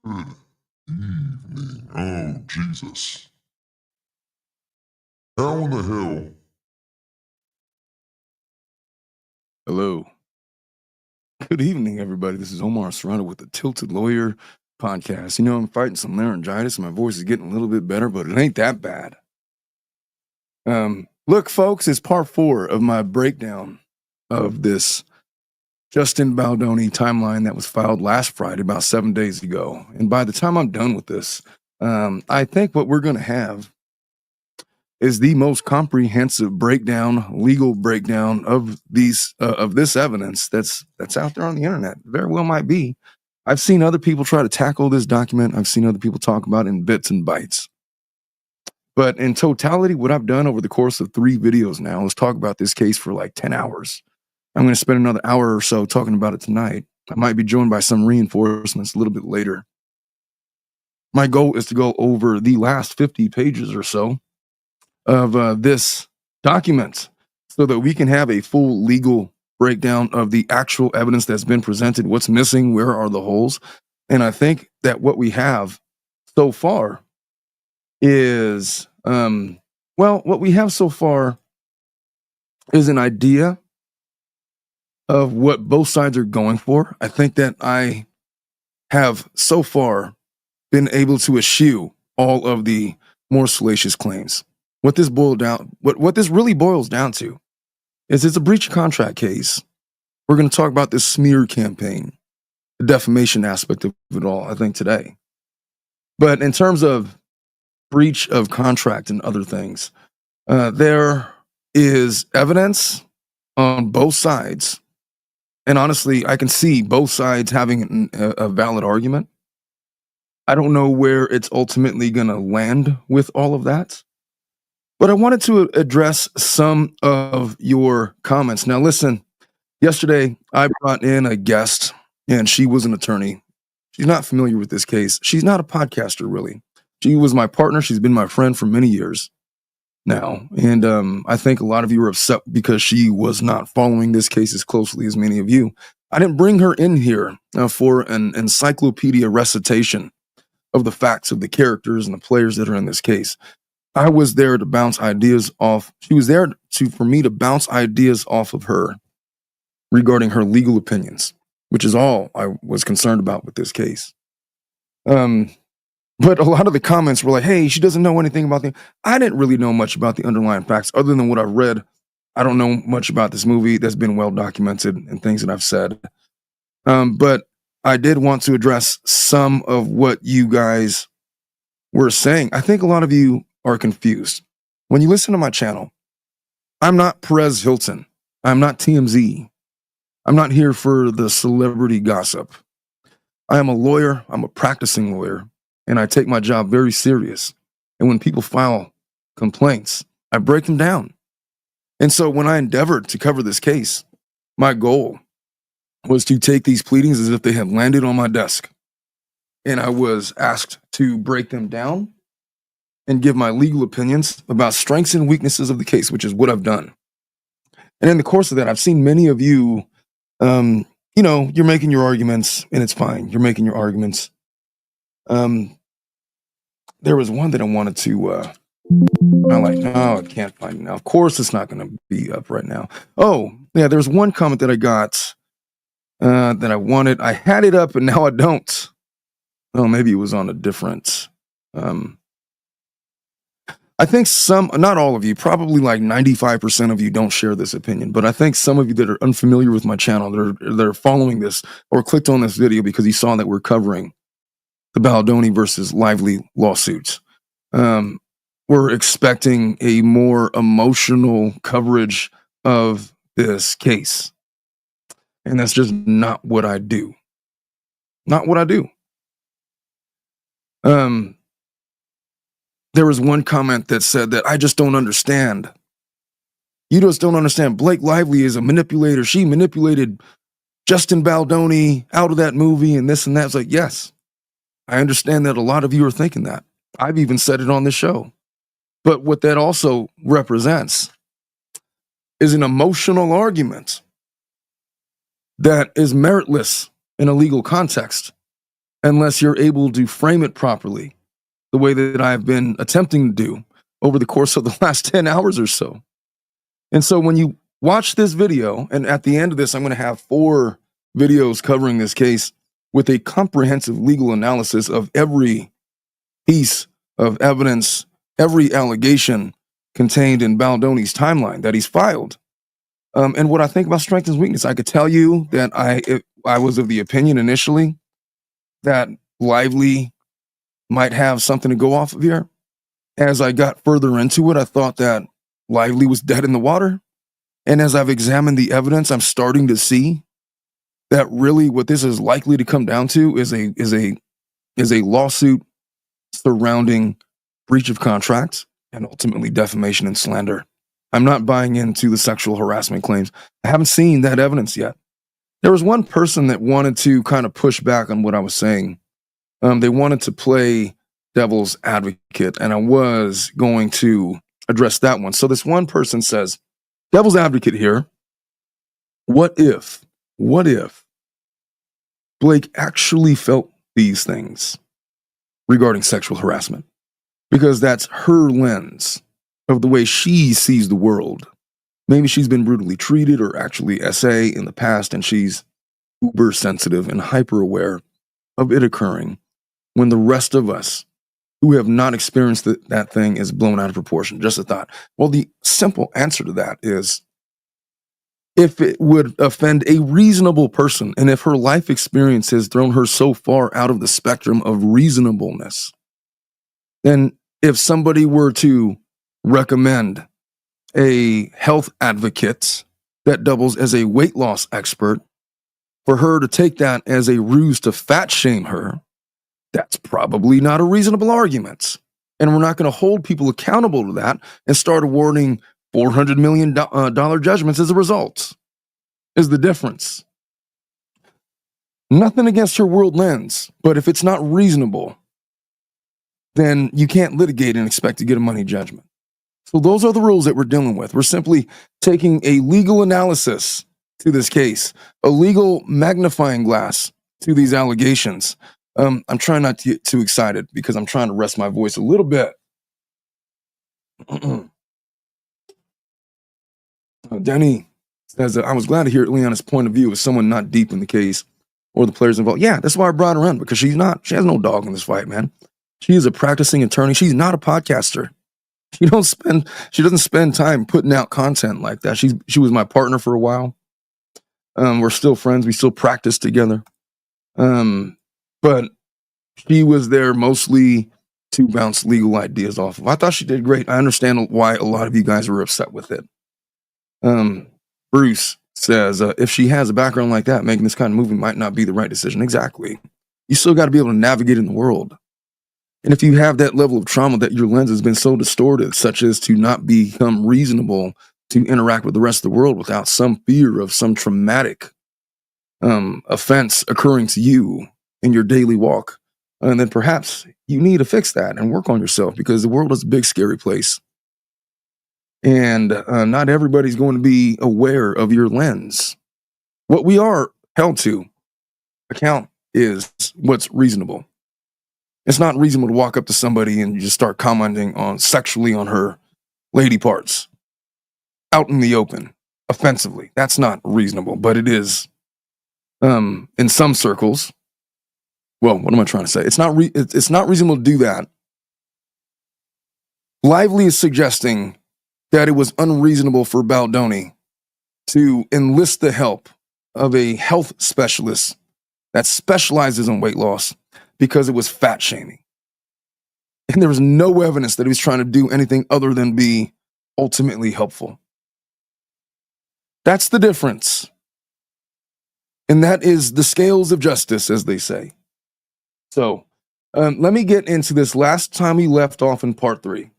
Good evening. Oh, Jesus. How in the hell? Hello. Good evening, everybody. This is Omar Serrano with the Tilted Lawyer podcast. You know, I'm fighting some laryngitis. My voice is getting a little bit better, but it ain't that bad. Look, folks, it's part 4 of my breakdown of this Justin Baldoni timeline that was filed last Friday, about 7 days ago. And by the time I'm done with this, I think what we're going to have is the most comprehensive breakdown, legal breakdown of these of this evidence that's out there on the internet. Very well might be. I've seen other people try to tackle this document. I've seen other people talk about it in bits and bytes. But in totality, what I've done over the course of 3 videos now is talk about this case for like 10 hours. I'm going to spend another hour or so talking about it tonight. I might be joined by some reinforcements a little bit later. My goal is to go over the last 50 pages or so of this document so that we can have a full legal breakdown of the actual evidence that's been presented, what's missing, where are the holes. And I think that what we have so far is, what we have so far is an idea of what both sides are going for. I think that I have so far been able to eschew all of the more salacious claims. What this really boils down to is it's a breach of contract case. We're going to talk about this smear campaign, the defamation aspect of it all, I think, today. But in terms of breach of contract and other things, there is evidence on both sides. And honestly, I can see both sides having a valid argument. I don't know where it's ultimately going to land with all of that. But I wanted to address some of your comments. Now, listen, yesterday I brought in a guest, and she was an attorney. She's not familiar with this case. She's not a podcaster, really. She was my partner. She's been my friend for many years now. And I think a lot of you are upset because she was not following this case as closely as many of you. I didn't bring her in here for an encyclopedia recitation of the facts of the characters and the players that are in this case. I was there to bounce ideas off. She was there for me to bounce ideas off of her regarding her legal opinions, which is all I was concerned about with this case. But a lot of the comments were like, hey, she doesn't know anything about I didn't really know much about the underlying facts other than what I've read. I don't know much about this movie that's been well documented and things that I've said. But I did want to address some of what you guys were saying. I think a lot of you are confused. When you listen to my channel, I'm not Perez Hilton. I'm not TMZ. I'm not here for the celebrity gossip. I am a lawyer. I'm a practicing lawyer, and I take my job very serious. And when people file complaints, I break them down. And so when I endeavored to cover this case, my goal was to take these pleadings as if they had landed on my desk. And I was asked to break them down and give my legal opinions about strengths and weaknesses of the case, which is what I've done. And in the course of that, I've seen many of you, you're making your arguments, and it's fine. You're making your arguments. There was one that I wanted to, I'm like, no, I can't find it now. Of course, it's not going to be up right now. Oh, yeah, there's one comment that I got that I wanted. I had it up, and now I don't. Oh, maybe it was on a different... I think not all of you, probably like 95% of you don't share this opinion, but I think some of you that are unfamiliar with my channel, that are following this or clicked on this video because you saw that we're covering the Baldoni versus Lively lawsuits. We're expecting a more emotional coverage of this case. And that's just not what I do. Not what I do. There was one comment that said that I just don't understand. You just don't understand. Blake Lively is a manipulator. She manipulated Justin Baldoni out of that movie and this and that. It's like, yes, I understand that a lot of you are thinking that. I've even said it on this show. But what that also represents is an emotional argument that is meritless in a legal context. unless you're able to frame it properly, the way that I've been attempting to do over the course of the last 10 hours or so. And so when you watch this video, and at the end of this, I'm going to have 4 videos covering this case with a comprehensive legal analysis of every piece of evidence, every allegation contained in Baldoni's timeline that he's filed. And what I think about strength and weakness, I could tell you that I was of the opinion initially that Lively might have something to go off of here. As I got further into it, I thought that Lively was dead in the water. And as I've examined the evidence, I'm starting to see that really what this is likely to come down to is a lawsuit surrounding breach of contract and ultimately defamation and slander. I'm not buying into the sexual harassment claims. I haven't seen that evidence yet. There was one person that wanted to kind of push back on what I was saying. They wanted to play devil's advocate, and I was going to address that one. So this one person says, devil's advocate here, what if Blake actually felt these things regarding sexual harassment? Because that's her lens of the way she sees the world. Maybe she's been brutally treated or actually SA in the past, and she's uber sensitive and hyper aware of it occurring when the rest of us who have not experienced that thing is blown out of proportion. Just a thought. Well, the simple answer to that is, if it would offend a reasonable person, and if her life experience has thrown her so far out of the spectrum of reasonableness, then if somebody were to recommend a health advocate that doubles as a weight loss expert, for her to take that as a ruse to fat shame her, that's probably not a reasonable argument. And we're not going to hold people accountable to that and start awarding $400 million judgments as a result. Is the difference. Nothing against her world lens, but if it's not reasonable, then you can't litigate and expect to get a money judgment. So those are the rules that we're dealing with. We're simply taking a legal analysis to this case, a legal magnifying glass to these allegations. I'm trying not to get too excited because I'm trying to rest my voice a little bit. Denny says, I was glad to hear Leanna's point of view as someone not deep in the case or the players involved. Yeah, that's why I brought her in, because she has no dog in this fight, man. She is a practicing attorney. She's not a podcaster. She doesn't spend time putting out content like that. She was my partner for a while. We're still friends. We still practice together. But she was there mostly to bounce legal ideas off of. I thought she did great. I understand why a lot of you guys were upset with it. Bruce says, if she has a background like that, making this kind of movie might not be the right decision. Exactly. You still got to be able to navigate in the world. And if you have that level of trauma that your lens has been so distorted, such as to not become reasonable to interact with the rest of the world without some fear of some traumatic offense occurring to you in your daily walk, and then perhaps you need to fix that and work on yourself, because the world is a big, scary place. And not everybody's going to be aware of your lens. What we are held to account is what's reasonable. It's not reasonable to walk up to somebody and just start commenting sexually on her lady parts out in the open, offensively. That's not reasonable, but it is in some circles. Well, what am I trying to say? It's not reasonable to do that. Lively is suggesting that it was unreasonable for Baldoni to enlist the help of a health specialist that specializes in weight loss because it was fat shaming. And there was no evidence that he was trying to do anything other than be ultimately helpful. That's the difference. And that is the scales of justice, as they say. So let me get into this. Last time we left off in part 3.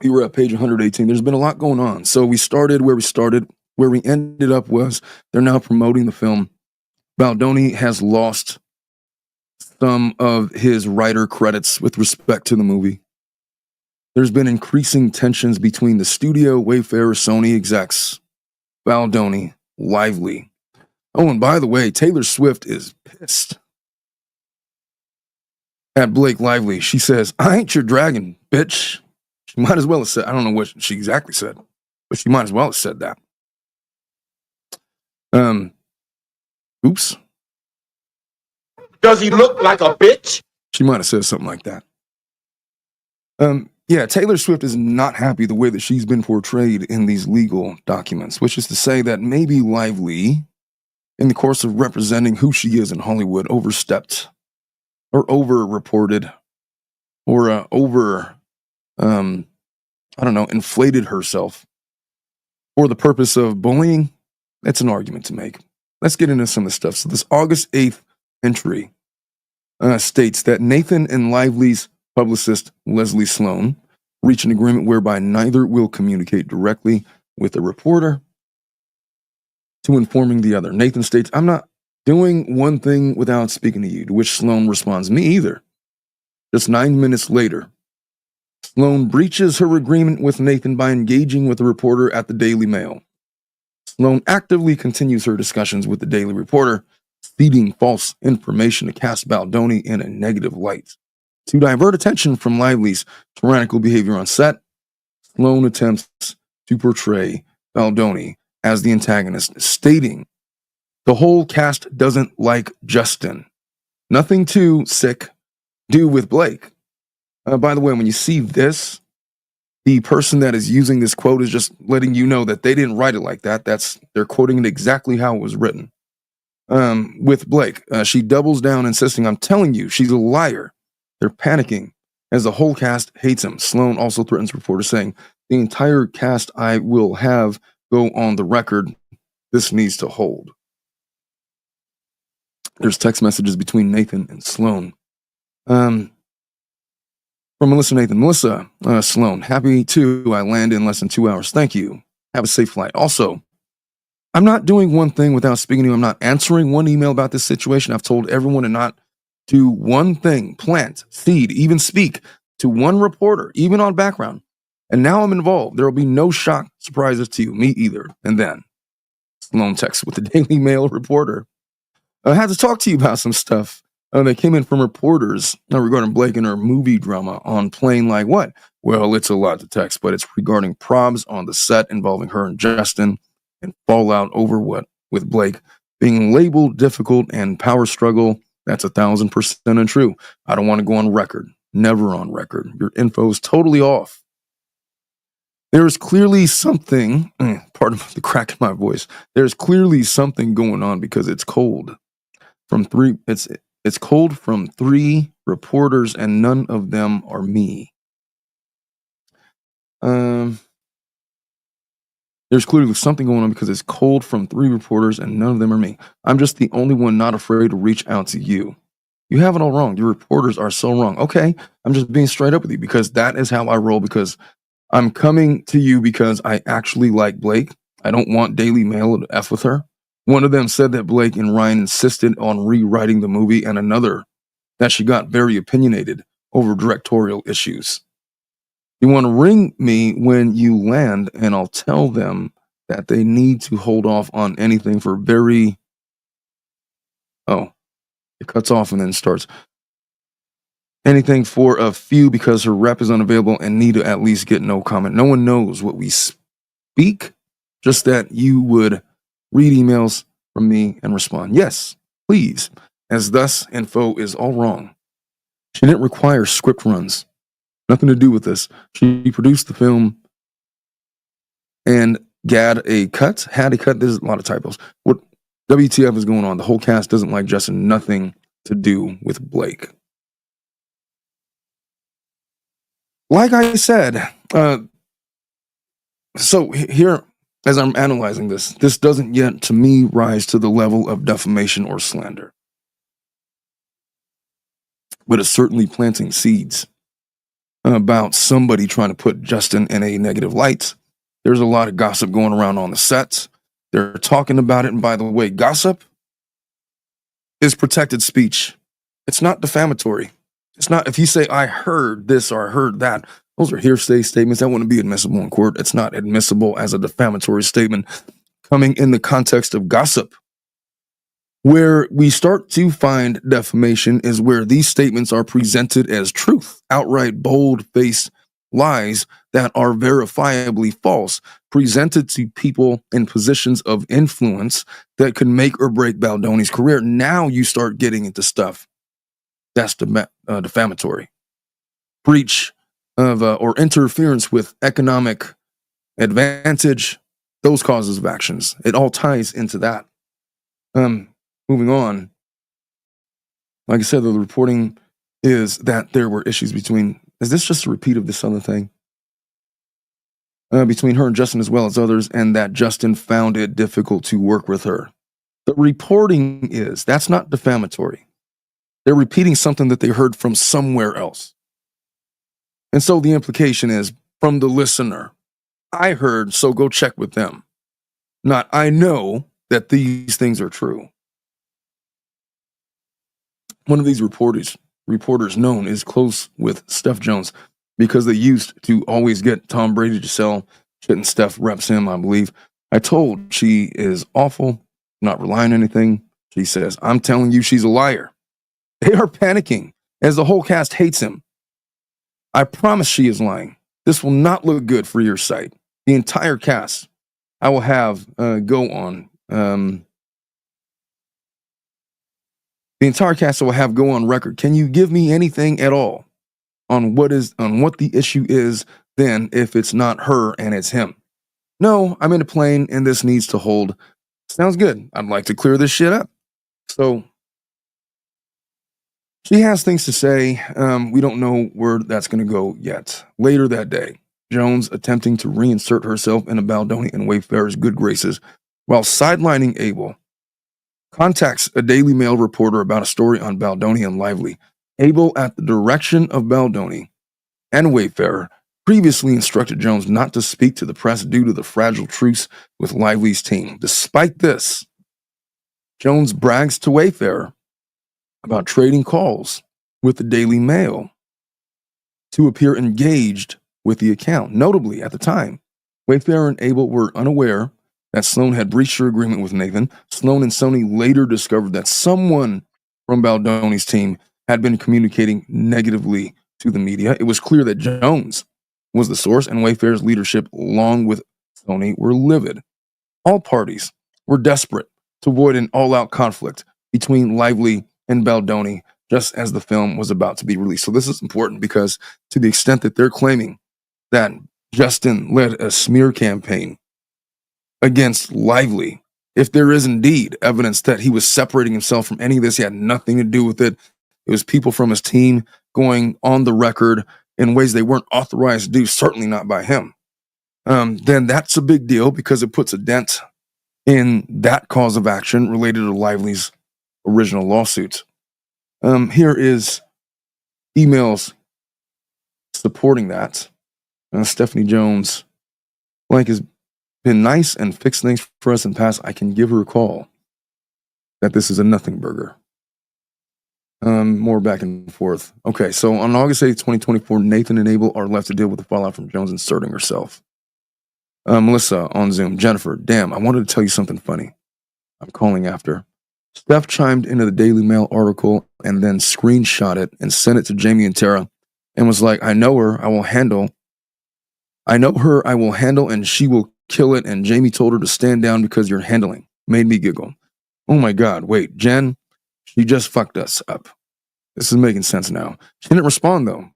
We were at page 118. There's been a lot going on. So we started where we started. Where we ended up was they're now promoting the film. Baldoni has lost some of his writer credits with respect to the movie. There's been increasing tensions between the studio, Wayfarer, Sony execs, Baldoni, Lively. Oh, and by the way, Taylor Swift is pissed at Blake Lively. She says, "I ain't your dragon, bitch." She might as well have said, I don't know what she exactly said, but she might as well have said that. Oops. Does he look like a bitch? She might have said something like that. Yeah, Taylor Swift is not happy the way that she's been portrayed in these legal documents, which is to say that maybe Lively, in the course of representing who she is in Hollywood, overstepped or over-reported or inflated herself for the purpose of bullying. That's an argument to make. Let's get into some of the stuff. So this August 8th entry states that Nathan and Lively's publicist, Leslie Sloan, reach an agreement whereby neither will communicate directly with the reporter to informing the other. Nathan states, "I'm not doing one thing without speaking to you," to which Sloan responds, "Me either." Just 9 minutes later, Sloan breaches her agreement with Nathan by engaging with the reporter at the Daily Mail. Sloan actively continues her discussions with the Daily Reporter, feeding false information to cast Baldoni in a negative light. To divert attention from Lively's tyrannical behavior on set, Sloan attempts to portray Baldoni as the antagonist, stating, "The whole cast doesn't like Justin. Nothing to do with Blake." By the way, when you see this, the person that is using this quote is just letting you know that they didn't write it like that. They're quoting it exactly how it was written. With Blake, she doubles down, insisting, "I'm telling you, she's a liar." They're panicking as the whole cast hates him. Sloan also threatens reporters, saying, "The entire cast I will have go on the record. This needs to hold." There's text messages between Nathan and Sloan. From Melissa Nathan. "Melissa, Sloan, happy to. I land in less than 2 hours. Thank you. Have a safe flight. Also, I'm not doing one thing without speaking to you. I'm not answering one email about this situation. I've told everyone to not do one thing, plant, seed, even speak to one reporter, even on background. And now I'm involved. There will be no shock surprises to you, me either." And then Sloan texts with the Daily Mail reporter, "I had to talk to you about some stuff that came in from reporters regarding Blake and her movie drama on plane." Like what? Well, it's a lot to text, but it's regarding probs on the set involving her and Justin and fallout over what with Blake being labeled difficult and power struggle. That's 1,000% untrue. I don't want to go on record. Never on record. Your info is totally off. There is clearly something, pardon the crack in my voice. There's clearly something going on because it's cold. It's cold from 3 reporters and none of them are me. There's clearly something going on because it's cold from 3 reporters and none of them are me. I'm just the only one not afraid to reach out to you. You have it all wrong. Your reporters are so wrong. Okay, I'm just being straight up with you because that is how I roll, because I'm coming to you because I actually like Blake. I don't want Daily Mail to F with her. One of them said that Blake and Ryan insisted on rewriting the movie, and another that she got very opinionated over directorial issues. You want to ring me when you land, and I'll tell them that they need to hold off on anything for very... Oh, it cuts off and then starts. Anything for a few because her rep is unavailable and need to at least get no comment. No one knows what we speak, just that you would read emails from me and respond. Yes, please, as thus info is all wrong. She didn't require script runs. Nothing to do with this. She produced the film and had a cut. There's a lot of typos. What WTF is going on? The whole cast doesn't like Justin. Nothing to do with Blake. Like I said, so here, as I'm analyzing this doesn't yet, to me, rise to the level of defamation or slander. But it's certainly planting seeds about somebody trying to put Justin in a negative light. There's a lot of gossip going around on the sets. They're talking about it. And by the way, gossip is protected speech. It's not defamatory. It's not, if you say, "I heard this" or "I heard that," those are hearsay statements that wouldn't be admissible in court. It's not admissible as a defamatory statement coming in the context of gossip. Where we start to find defamation is where these statements are presented as truth, outright bold-faced lies that are verifiably false, presented to people in positions of influence that could make or break Baldoni's career. Now you start getting into stuff that's defamatory. Breach of or interference with economic advantage, those causes of actions. It all ties into that. Moving on, like I said, the reporting is that there were issues between, is this just a repeat of this other thing? Between her and Justin as well as others, and that Justin found it difficult to work with her. The reporting is, that's not defamatory. They're repeating something that they heard from somewhere else. And so the implication is from the listener, I heard, so go check with them. Not, I know that these things are true. One of these reporters known is close with Steph Jones because they used to always get Tom Brady to sell shit, and Steph reps him, I believe. I told she is awful, not relying on anything. She says, I'm telling you she's a liar. They are panicking as the whole cast hates him. I promise she is lying. This will not look good for your site. The entire cast I will have go on. The entire cast will have go on record. Can you give me anything at all on what the issue is then if it's not her and it's him? No, I'm in a plane and this needs to hold. Sounds good. I'd like to clear this shit up. So she has things to say. We don't know where that's going to go yet. Later that day, Jones, attempting to reinsert herself into Baldoni and Wayfarer's good graces while sidelining Abel, contacts a Daily Mail reporter about a story on Baldoni and Lively. Abel, at the direction of Baldoni and Wayfarer, previously instructed Jones not to speak to the press due to the fragile truce with Lively's team. Despite this, Jones brags to Wayfarer about trading calls with the Daily Mail to appear engaged with the account. Notably, at the time, Wayfarer and Abel were unaware that Sloan had breached her agreement with Nathan. Sloan and Sony later discovered that someone from Baldoni's team had been communicating negatively to the media. It was clear that Jones was the source, and Wayfarer's leadership, along with Sony, were livid. All parties were desperate to avoid an all-out conflict between Lively and Baldoni just as the film was about to be released. So this is important because to the extent that they're claiming that Justin led a smear campaign against Lively, if there is indeed evidence that he was separating himself from any of this, he had nothing to do with it. It was people from his team going on the record in ways they weren't authorized to do, certainly not by him. Then that's a big deal because it puts a dent in that cause of action related to Lively's original lawsuit. Here is emails supporting that. Stephanie Jones, blank has been nice and fixed things for us in the past. I can give her a call that this is a nothing burger. More back and forth. Okay, so on August 8th, 2024, Nathan and Abel are left to deal with the fallout from Jones inserting herself. Melissa on Zoom. Jennifer, damn, I wanted to tell you something funny. I'm calling after. Steph chimed into the Daily Mail article and then screenshot it and sent it to Jamie and Tara and was like, I know her, I will handle, and she will kill it. And Jamie told her to stand down because you're handling. Made me giggle. Oh my God, wait, Jen, she just fucked us up. This is making sense now. She didn't respond though.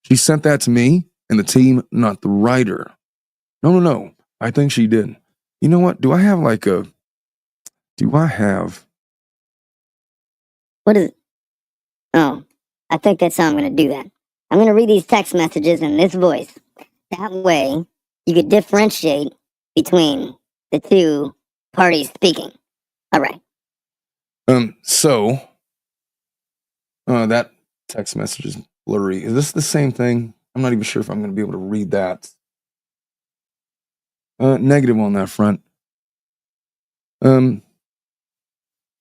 She sent that to me and the team, not the writer. No. I think she did. You know what? What is it? Oh, I think that's how I'm going to do that. I'm going to read these text messages in this voice. That way, you could differentiate between the two parties speaking. All right. That text message is blurry. Is this the same thing? I'm not even sure if I'm going to be able to read that. Negative on that front.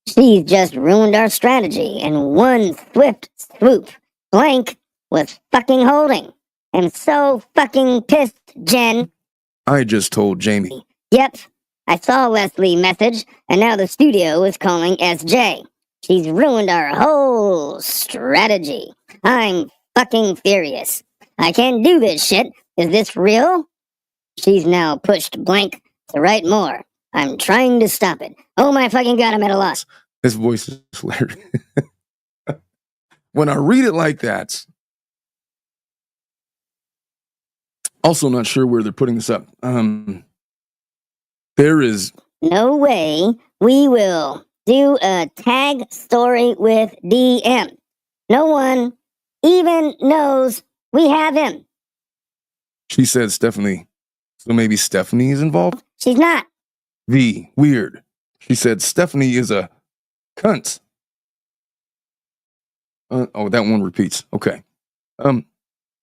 She's just ruined our strategy in one swift swoop. Blank was fucking holding. I'm so fucking pissed, Jen. I just told Jamie. Yep, I saw Leslie message, and now the studio is calling SJ. She's ruined our whole strategy. I'm fucking furious. I can't do this shit. Is this real? She's now pushed blank to write more. I'm trying to stop it. Oh my fucking god, I'm at a loss. His voice is hilarious. When I read it like that, also not sure where they're putting this up. There is no way we will do a tag story with DM. No one even knows we have him. She said Stephanie. So maybe Stephanie is involved? She's not. V, weird. She said Stephanie is a cunt. Oh, that one repeats. Okay.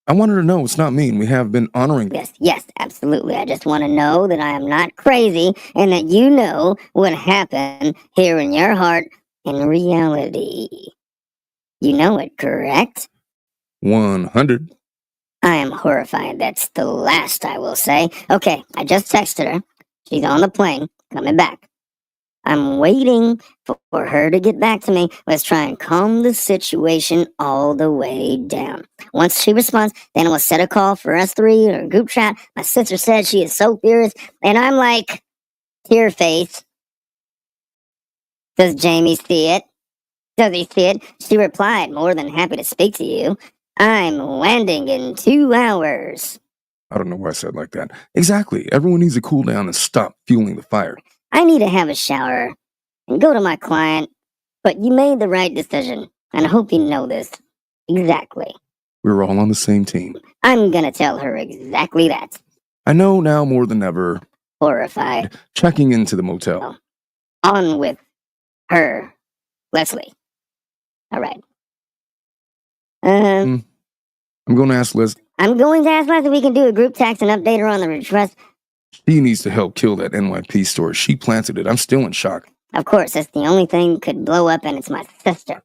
I want her to know it's not mean. We have been honoring. Yes, absolutely. I just want to know that I am not crazy and that you know what happened here in your heart in reality. You know it, correct? 100. I am horrified. That's the last I will say. Okay, I just texted her. She's on the plane, coming back. I'm waiting for her to get back to me. Let's try and calm the situation all the way down. Once she responds, then we'll set a call for us three or a group chat. My sister said she is so furious, and I'm like, tear face. Does Jamie see it? Does he see it? She replied, more than happy to speak to you. I'm landing in 2 hours. I don't know why I said like that. Exactly. Everyone needs to cool down and stop fueling the fire. I need to have a shower and go to my client, but you made the right decision, and I hope you know this. Exactly. We're all on the same team. I'm gonna tell her exactly that. I know now more than ever. Horrified. Checking into the motel. On with her, Leslie. All right. I'm going to ask Leslie. I'm going to ask Leslie if we can do a group text and update her on the request. She needs to help kill that NYP story. She planted it. I'm still in shock. Of course, that's the only thing that could blow up, and it's my sister.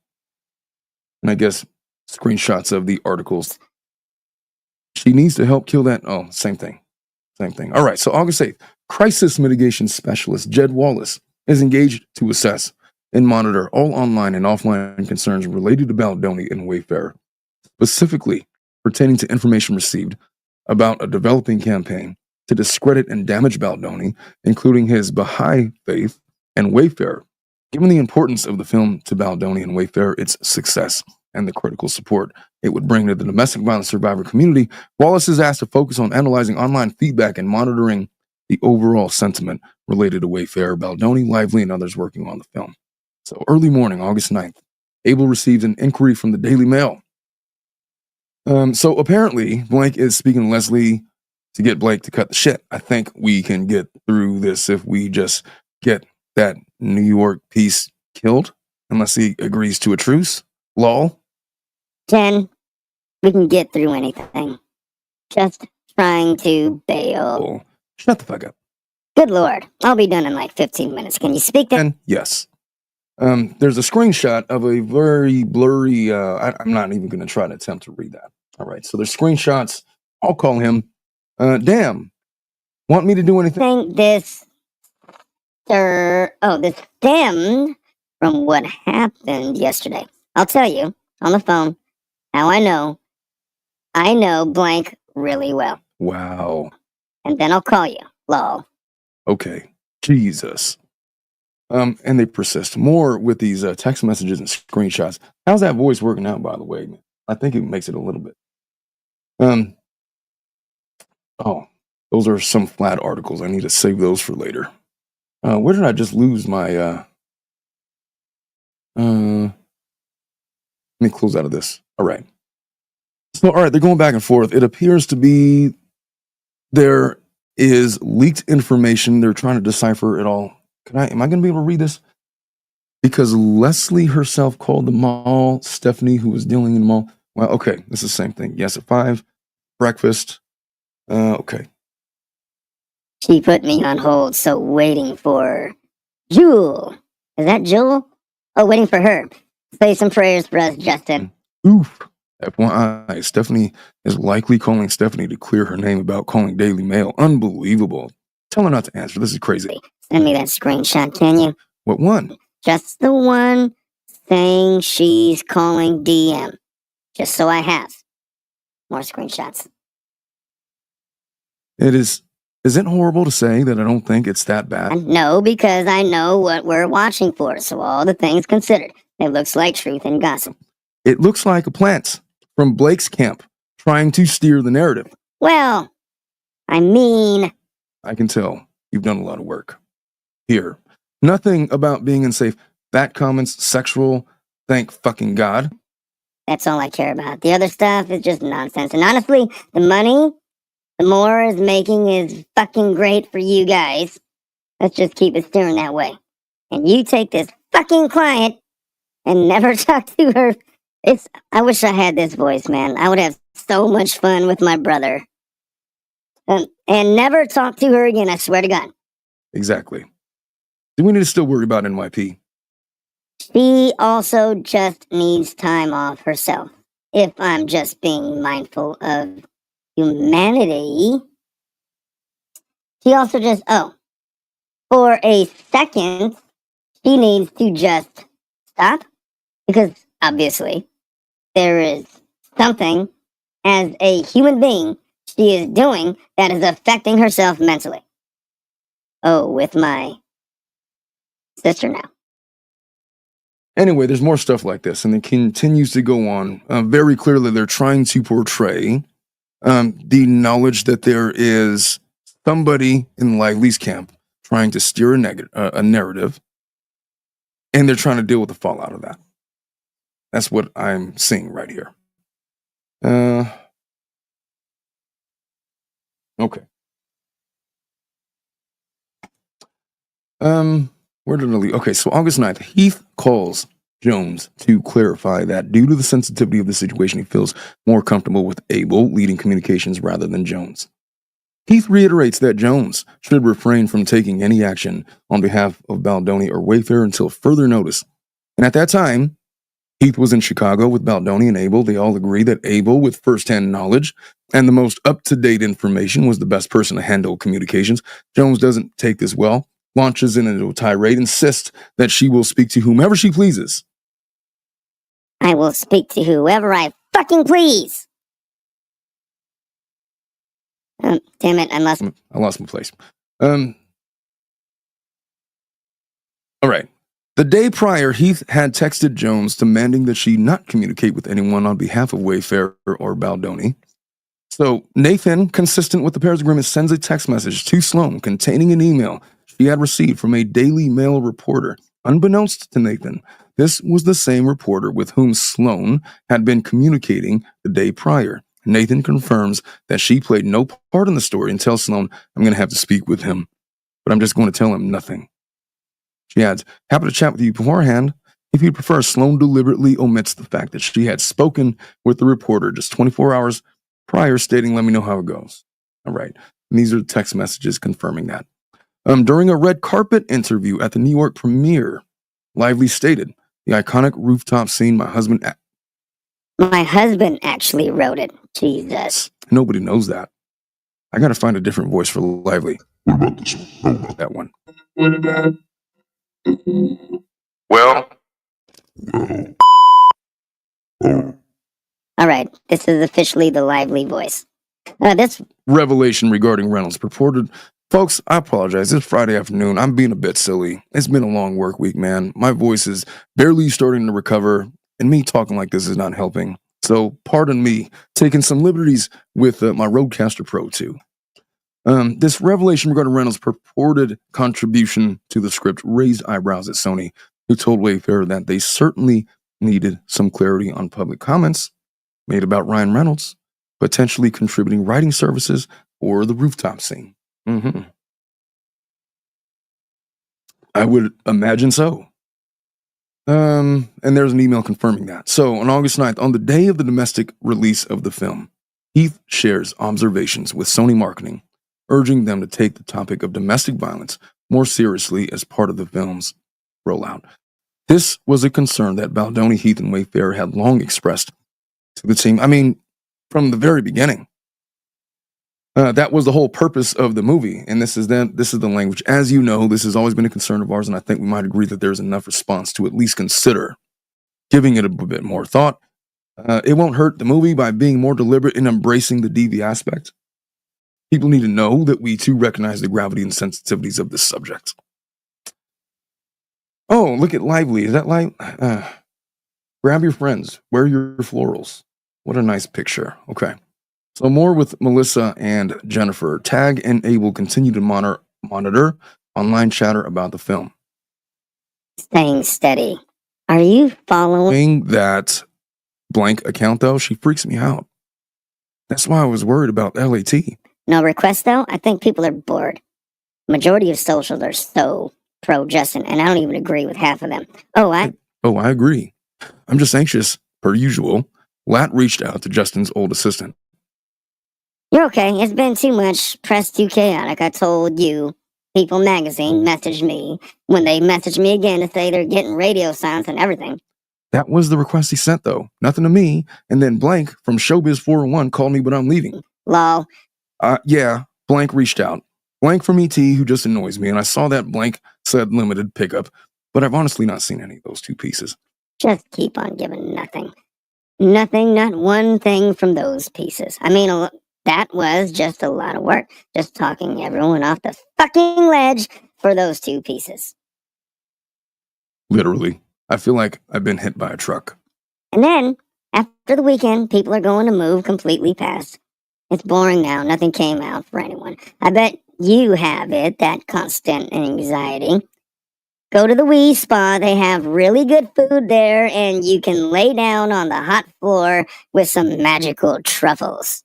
And I guess screenshots of the articles. She needs to help kill that. Oh, same thing. Same thing. All right, so August 8th, crisis mitigation specialist Jed Wallace is engaged to assess and monitor all online and offline concerns related to Baldoni and Wayfair, specifically pertaining to information received about a developing campaign to discredit and damage Baldoni, including his Baha'i faith and Wayfair. Given the importance of the film to Baldoni and Wayfair, its success, and the critical support it would bring to the domestic violence survivor community, Wallace is asked to focus on analyzing online feedback and monitoring the overall sentiment related to Wayfair, Baldoni, Lively, and others working on the film. So early morning, August 9th, Abel received an inquiry from the Daily Mail. So apparently, Blank is speaking to Leslie to get Blake to cut the shit. I think we can get through this if we just get that New York piece killed, unless he agrees to a truce. Lol. Jen, we can get through anything. Just trying to bail. Oh, shut the fuck up. Good Lord, I'll be done in like 15 minutes. Can you speak to... And yes. There's a screenshot of a very blurry, I'm not even going to try to attempt to read that. All right, so there's screenshots. I'll call him. Damn. Want me to do anything? This stemmed from what happened yesterday. I'll tell you on the phone how I know Blank really well. Wow. And then I'll call you. Lol. Okay. Jesus. And they persist more with these text messages and screenshots. How's that voice working out, by the way? I think it makes it a little bit. Oh, those are some flat articles. I need to save those for later. Where did I just lose my, let me close out of this. All right. So, all right, they're going back and forth. It appears to be there is leaked information. They're trying to decipher it all. Am I going to be able to read this? Because Leslie herself called the mall, Stephanie, who was dealing in the mall. Well, okay, this is the same thing. Yes, at 5, breakfast. Okay. She put me on hold, so waiting for Jewel. Is that Jewel? Oh, waiting for her. Say some prayers for us, Justin. Oof. FYI, Stephanie is likely calling Stephanie to clear her name about calling Daily Mail. Unbelievable. Tell her not to answer. This is crazy. Send me that screenshot, can you? What one? Just the one saying she's calling DM. Just so I have more screenshots. Is it horrible to say that I don't think it's that bad? No, because I know what we're watching for, so all the things considered. It looks like truth and gossip. It looks like a plant from Blake's camp trying to steer the narrative. Well, I mean... I can tell you've done a lot of work. Here, nothing about being unsafe. That comment's sexual, thank fucking God. That's all I care about. The other stuff is just nonsense. And honestly, the money, the more is making is fucking great for you guys. Let's just keep it steering that way. And you take this fucking client and never talk to her. I wish I had this voice, man. I would have so much fun with my brother. And never talk to her again, I swear to God. Exactly. Do we need to still worry about NYP? She also just needs time off herself. If I'm just being mindful of humanity. She also just, for a second, she needs to just stop. Because obviously, there is something as a human being she is doing that is affecting herself mentally. Oh, with my sister now. Anyway, there's more stuff like this, and it continues to go on. Very clearly, they're trying to portray the knowledge that there is somebody in Lively's camp trying to steer a narrative, and they're trying to deal with the fallout of that. That's what I'm seeing right here. Okay. Where did I leave? Okay, so August 9th, Heath calls Jones to clarify that due to the sensitivity of the situation, he feels more comfortable with Abel leading communications rather than Jones. Heath reiterates that Jones should refrain from taking any action on behalf of Baldoni or Wayfair until further notice. And at that time, Heath was in Chicago with Baldoni and Abel. They all agree that Abel, with firsthand knowledge and the most up-to-date information, was the best person to handle communications. Jones doesn't take this well, launches into a tirade, insists that she will speak to whomever she pleases. I will speak to whoever I fucking please. Damn it, I lost my place. All right. The day prior, Heath had texted Jones demanding that she not communicate with anyone on behalf of Wayfair or Baldoni. So Nathan, consistent with the pair's agreement, sends a text message to Sloan containing an email she had received from a Daily Mail reporter. Unbeknownst to Nathan, this was the same reporter with whom Sloan had been communicating the day prior. Nathan confirms that she played no part in the story and tells Sloan, "I'm going to have to speak with him, but I'm just going to tell him nothing." She adds, "Happy to chat with you beforehand. If you prefer," Sloan deliberately omits the fact that she had spoken with the reporter just 24 hours prior, stating, "Let me know how it goes." All right. And these are the text messages confirming that. During a red carpet interview at the New York premiere, Lively stated, "The iconic rooftop scene, my husband actually wrote it. Jesus. Nobody knows that. I got to find a different voice for Lively. What about this one? Oh, That one. well. All right, this is officially the Lively voice. This revelation regarding Reynolds purported. Folks, I apologize. It's Friday afternoon. I'm being a bit silly. It's been a long work week, man. My voice is barely starting to recover, and me talking like this is not helping. So pardon me taking some liberties with my Rodecaster Pro 2. This revelation regarding Reynolds' purported contribution to the script raised eyebrows at Sony, who told Wayfair that they certainly needed some clarity on public comments made about Ryan Reynolds potentially contributing writing services or the rooftop scene. I would imagine so. And there's an email confirming that. So on August 9th, on the day of the domestic release of the film, Heath shares observations with Sony Marketing, urging them to take the topic of domestic violence more seriously as part of the film's rollout. This was a concern that Baldoni, Heath, and Wayfair had long expressed to the team. I mean, from the very beginning. That was the whole purpose of the movie. And this is the language. As you know, this has always been a concern of ours, and I think we might agree that there's enough response to at least consider giving it a bit more thought. It won't hurt the movie by being more deliberate in embracing the deviant aspect. People need to know that we too recognize the gravity and sensitivities of this subject. Oh, look at Lively. Is that live? Grab your friends. Wear your florals. What a nice picture. Okay. So more with Melissa and Jennifer. Tag and A will continue to monitor online chatter about the film. Staying steady. Are you following? That blank account, though, she freaks me out. That's why I was worried about LAT. No requests, though? I think people are bored. Majority of socials are so pro-Justin, and I don't even agree with half of them. I agree. I'm just anxious, per usual. Lat reached out to Justin's old assistant. You're okay. It's been too much. Press too chaotic. I told you. People Magazine messaged me when they messaged me again to say they're getting radio silence and everything. That was the request he sent, though. Nothing to me. And then Blank from Showbiz 401 called me when I'm leaving. Lol. Yeah, Blank reached out. Blank from ET, who just annoys me, and I saw that Blank said limited pickup, but I've honestly not seen any of those two pieces. Just keep on giving nothing. Nothing, not one thing from those pieces. I mean, that was just a lot of work. Just talking everyone off the fucking ledge for those two pieces. Literally. I feel like I've been hit by a truck. And then, after the weekend, people are going to move completely past. It's boring now. Nothing came out for anyone. I bet you have it, that constant anxiety. Go to the Wii Spa. They have really good food there, and you can lay down on the hot floor with some magical truffles.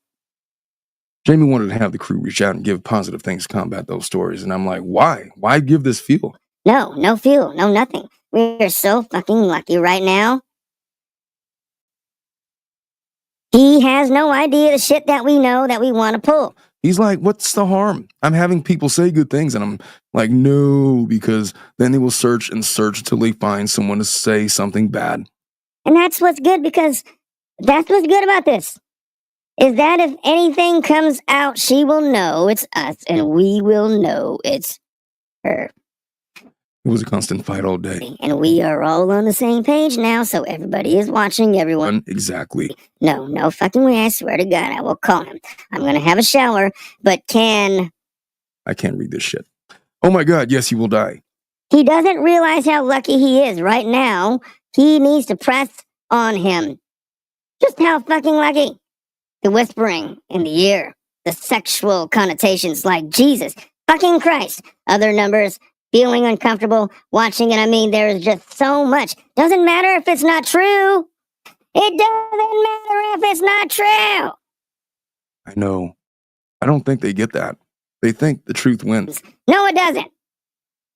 Jamie wanted to have the crew reach out and give positive things to combat those stories, and I'm like, why? Why give this fuel? No fuel, no nothing. We're so fucking lucky right now. He has no idea the shit that we know that we want to pull. He's like, what's the harm? I'm having people say good things, and I'm like, no, because then they will search and search until they find someone to say something bad. And that's what's good, because that's what's good about this. Is that if anything comes out, she will know it's us, and we will know it's her. It was a constant fight all day. And we are all on the same page now, so everybody is watching everyone. Exactly. No fucking way, I swear to God, I will call him. I'm gonna have a shower, but I can't read this shit. Oh my God, yes, he will die. He doesn't realize how lucky he is right now. He needs to press on him. Just how fucking lucky. The whispering in the ear. The sexual connotations like Jesus. Fucking Christ. Other numbers. Feeling uncomfortable, watching it. I mean, there's just so much. Doesn't matter if it's not true. It doesn't matter if it's not true. I know. I don't think they get that. They think the truth wins. No, it doesn't.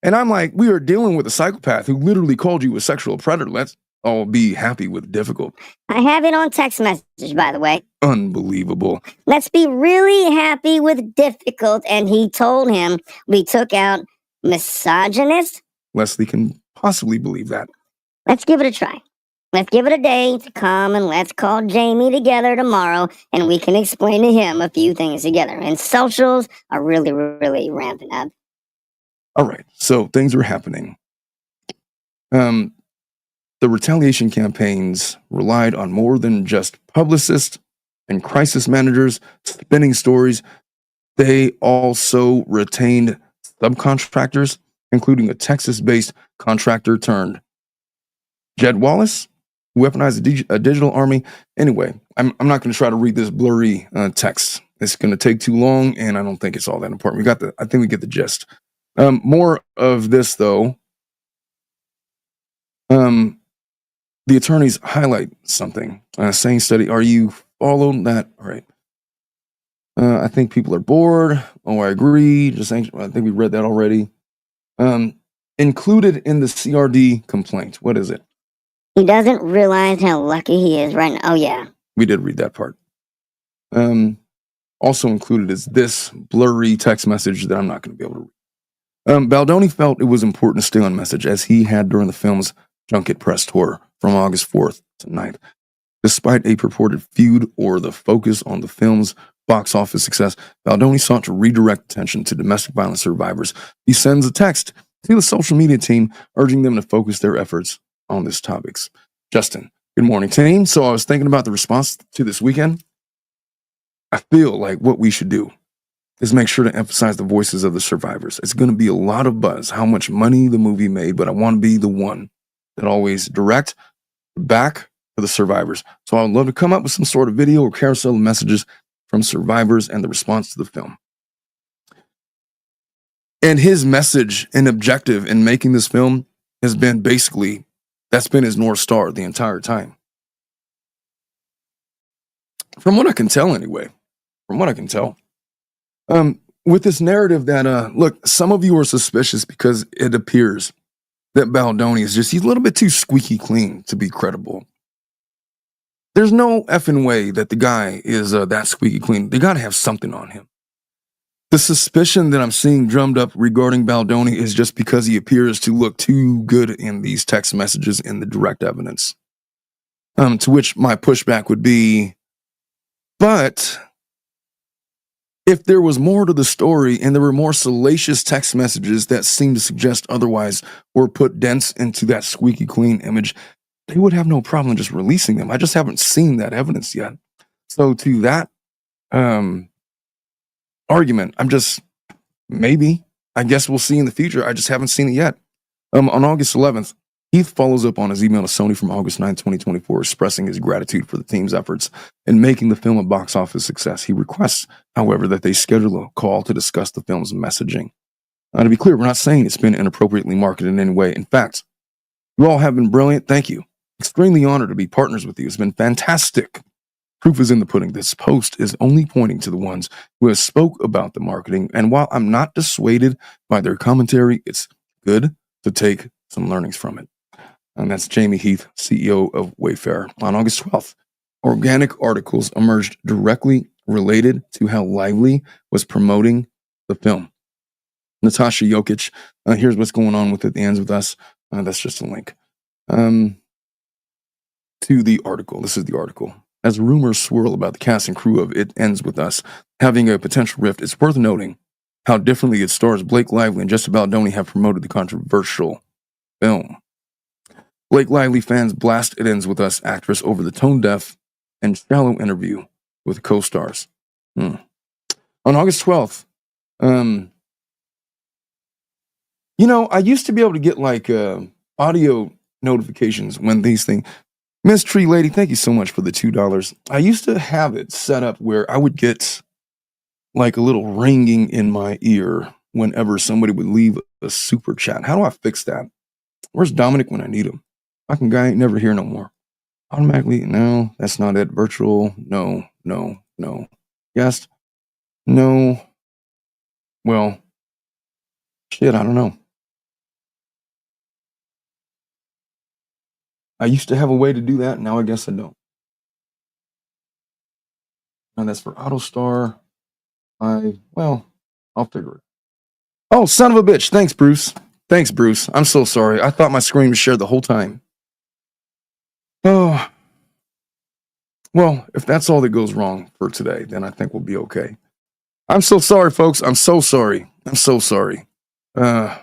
And I'm like, we are dealing with a psychopath who literally called you a sexual predator. Let's all be happy with difficult. I have it on text message, by the way. Unbelievable. Let's be really happy with difficult. And he told him we took out misogynist? Leslie can possibly believe that. Let's give it a try. Let's give it a day to come, and let's call Jamie together tomorrow, and we can explain to him a few things together. And socials are really, really ramping up. All right, so things are happening. The retaliation campaigns relied on more than just publicists and crisis managers spinning stories. They also retained subcontractors, including a Texas-based contractor turned Jed Wallace, who weaponized a digital army. Anyway, I'm not going to try to read this blurry text. It's going to take too long, and I don't think it's all that important. I think we get the gist. More of this, though. The attorneys highlight something. Saying study, are you following that? All right. I think people are bored. Oh, I agree. Just anxious. I think we read that already. Included in the CRD complaint. What is it? He doesn't realize how lucky he is right now. Oh, yeah. We did read that part. Also included is this blurry text message that I'm not going to be able to read. Baldoni felt it was important to stay on message, as he had during the film's junket press tour from August 4th to 9th. Despite a purported feud or the focus on the film's box office success, Baldoni sought to redirect attention to domestic violence survivors. He sends a text to the social media team urging them to focus their efforts on these topics. Justin, good morning, team. So I was thinking about the response to this weekend. I feel like what we should do is make sure to emphasize the voices of the survivors. It's going to be a lot of buzz, how much money the movie made, but I want to be the one that always direct back to the survivors. So I would love to come up with some sort of video or carousel of messages from survivors and the response to the film. And his message and objective in making this film has been basically, that's been his North Star the entire time. From what I can tell anyway, with this narrative that, look, some of you are suspicious because it appears that Baldoni is he's a little bit too squeaky clean to be credible. There's no effing way that the guy is that squeaky clean. They got to have something on him. The suspicion that I'm seeing drummed up regarding Baldoni is just because he appears to look too good in these text messages in the direct evidence. To which my pushback would be, but if there was more to the story and there were more salacious text messages that seem to suggest otherwise or put dents into that squeaky clean image, they would have no problem just releasing them. I just haven't seen that evidence yet. So to that argument, I guess we'll see in the future. I just haven't seen it yet. On August 11th, Heath follows up on his email to Sony from August 9, 2024, expressing his gratitude for the team's efforts in making the film a box office success. He requests, however, that they schedule a call to discuss the film's messaging. To be clear, we're not saying it's been inappropriately marketed in any way. In fact, you all have been brilliant. Thank you. Extremely honored to be partners with you. It's been fantastic. Proof is in the pudding. This post is only pointing to the ones who have spoke about the marketing. And while I'm not dissuaded by their commentary, it's good to take some learnings from it. And that's Jamey Heath, CEO of Wayfair. On August 12th, organic articles emerged directly related to how Lively was promoting the film. Natasha Jokic, here's what's going on with It Ends With Us. That's just a link to the article. This is the article. As rumors swirl about the cast and crew of It Ends With Us having a potential rift, it's worth noting how differently its stars Blake Lively and Jessica Baldoni have promoted the controversial film. Blake Lively fans blast It Ends With Us actress over the tone-deaf and shallow interview with co-stars. On August 12th, I used to be able to get audio notifications when these things. Miss Tree Lady, thank you so much for the $2. I used to have it set up where I would get like a little ringing in my ear whenever somebody would leave a super chat. How do I fix that? Where's Dominic when I need him? Fucking guy ain't never here no more. Automatically, no, that's not it. Virtual, no. Yes, no. Well, shit, I don't know. I used to have a way to do that. Now I guess I don't. And that's for AutoStar. I'll figure it. Oh, son of a bitch. Thanks, Bruce. I'm so sorry. I thought my screen was shared the whole time. Oh, well, if that's all that goes wrong for today, then I think we'll be okay. I'm so sorry, folks. I'm so sorry. How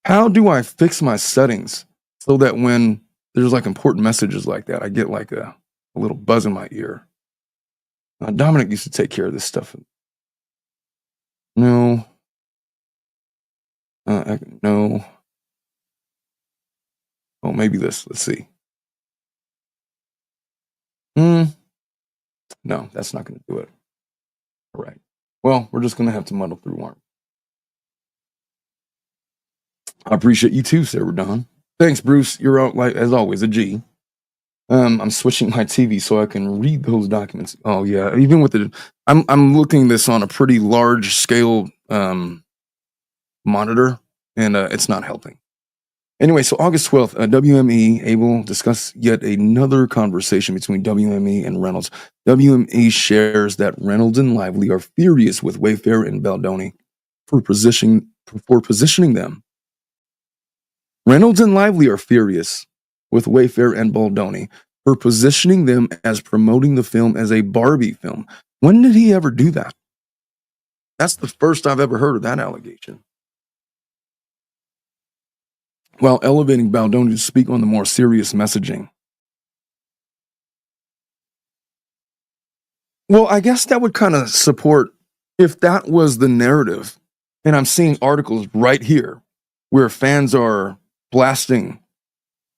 do I fix my settings so that when there's important messages like that, I get a little buzz in my ear? Dominic used to take care of this stuff. No. No. Oh, maybe this. Let's see. No, that's not going to do it. All right. Well, we're just going to have to muddle through, aren't we? I appreciate you too, Sarah Don. Thanks, Bruce. You're out, as always, a G. I'm switching my TV so I can read those documents. Oh yeah, even with I'm looking this on a pretty large scale monitor, and it's not helping. Anyway, so August 12th, WME able discuss yet another conversation between WME and Reynolds. WME shares that Reynolds and Lively are furious with Wayfair and Baldoni for positioning them. Reynolds and Lively are furious with Wayfair and Baldoni for positioning them as promoting the film as a Barbie film. When did he ever do that? That's the first I've ever heard of that allegation. While elevating Baldoni to speak on the more serious messaging. Well, I guess that would kind of support if that was the narrative. And I'm seeing articles right here where fans are blasting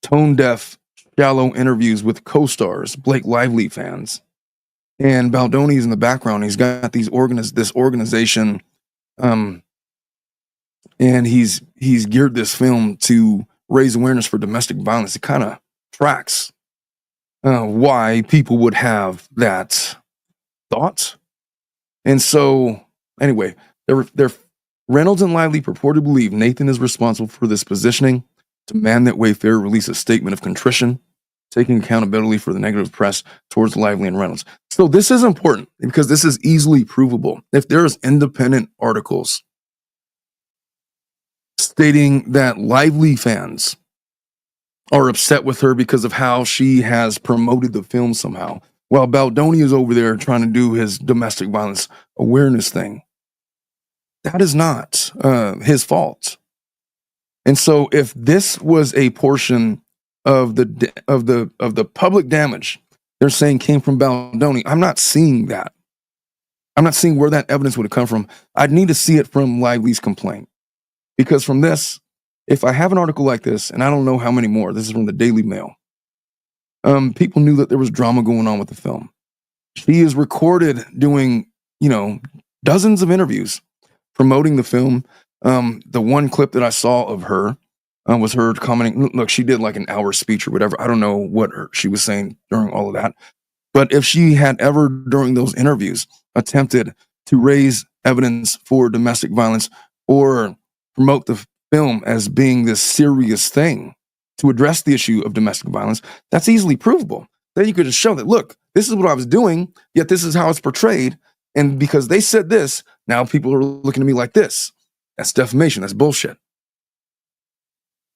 tone-deaf, shallow interviews with co-stars, Blake Lively fans. And Baldoni's in the background. He's got this organization, and he's geared this film to raise awareness for domestic violence. It kind of tracks why people would have that thought. And so, anyway, Reynolds and Lively purportedly believe Nathan is responsible for this positioning, demand that Wayfair release a statement of contrition, taking accountability for the negative press towards Lively and Reynolds. So this is important because this is easily provable. If there's independent articles stating that Lively fans are upset with her because of how she has promoted the film somehow, while Baldoni is over there trying to do his domestic violence awareness thing, that is not his fault. And so, if this was a portion of the public damage they're saying came from Baldoni, I'm not seeing that. I'm not seeing where that evidence would have come from. I'd need to see it from Lively's complaint, because from this, if I have an article like this, and I don't know how many more, this is from the Daily Mail. People knew that there was drama going on with the film. She is recorded doing, dozens of interviews promoting the film. The one clip that I saw of her was her commenting, look, she did like an hour speech or whatever. I don't know what she was saying during all of that. But if she had ever, during those interviews, attempted to raise evidence for domestic violence or promote the film as being this serious thing to address the issue of domestic violence, that's easily provable. Then you could just show that, look, this is what I was doing, yet this is how it's portrayed. And because they said this, now people are looking at me like this. That's defamation. That's bullshit.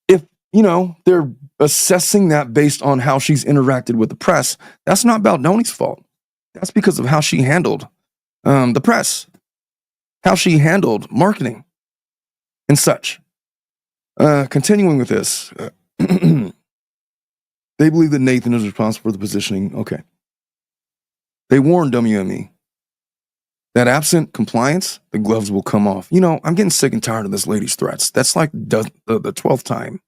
If, they're assessing that based on how she's interacted with the press, that's not Baldoni's fault. That's because of how she handled the press, how she handled marketing and such. Continuing with this, they believe that Nathan is responsible for the positioning. Okay. They warned WME that absent compliance, the gloves will come off. I'm getting sick and tired of this lady's threats. That's like the 12th time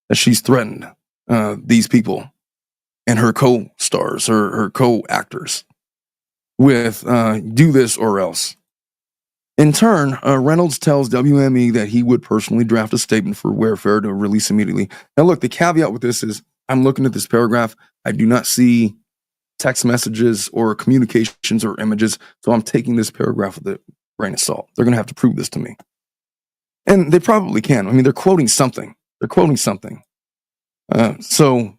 that she's threatened these people and her co-stars, her co-actors with do this or else. In turn, Reynolds tells WME that he would personally draft a statement for Wayfair to release immediately. Now, look, the caveat with this is I'm looking at this paragraph. I do not see text messages or communications or images, so I'm taking this paragraph with a grain of salt. They're going to have to prove this to me. And they probably can. I mean, they're quoting something. So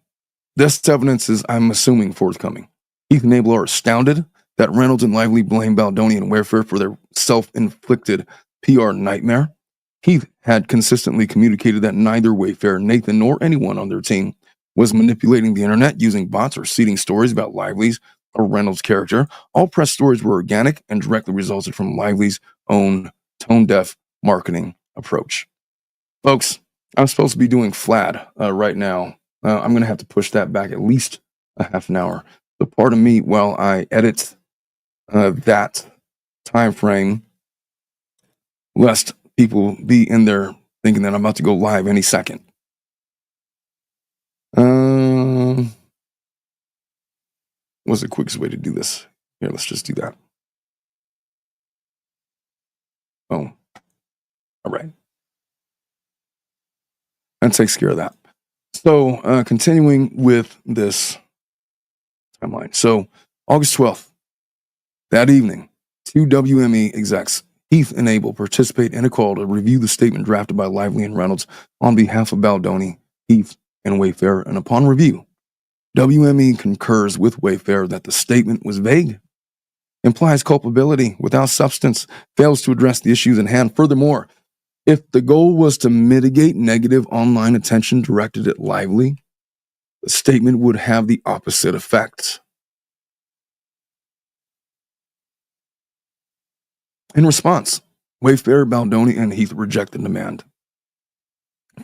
this evidence is, I'm assuming, forthcoming. Heath and Abel are astounded that Reynolds and Lively blame Baldoni and Wayfair for their self-inflicted PR nightmare. Heath had consistently communicated that neither Wayfair, Nathan, nor anyone on their team was manipulating the internet using bots or seeding stories about Lively's or Reynolds' character. All press stories were organic and directly resulted from Lively's own tone-deaf marketing approach. Folks, I'm supposed to be doing Flad right now. I'm going to have to push that back at least a half an hour. So pardon me while I edit that time frame, lest people be in there thinking that I'm about to go live any second. What's the quickest way to do this? Here, let's just do that. Oh, all right. That takes care of that. So, continuing with this timeline. So, August 12th, that evening, two WME execs, Heath and Abel, participate in a call to review the statement drafted by Lively and Reynolds on behalf of Baldoni, Heath, and Wayfair. And upon review, WME concurs with Wayfair that the statement was vague, implies culpability without substance, fails to address the issues in hand. Furthermore, if the goal was to mitigate negative online attention directed at Lively, the statement would have the opposite effect. In response, Wayfair, Baldoni, and Heath reject the demand,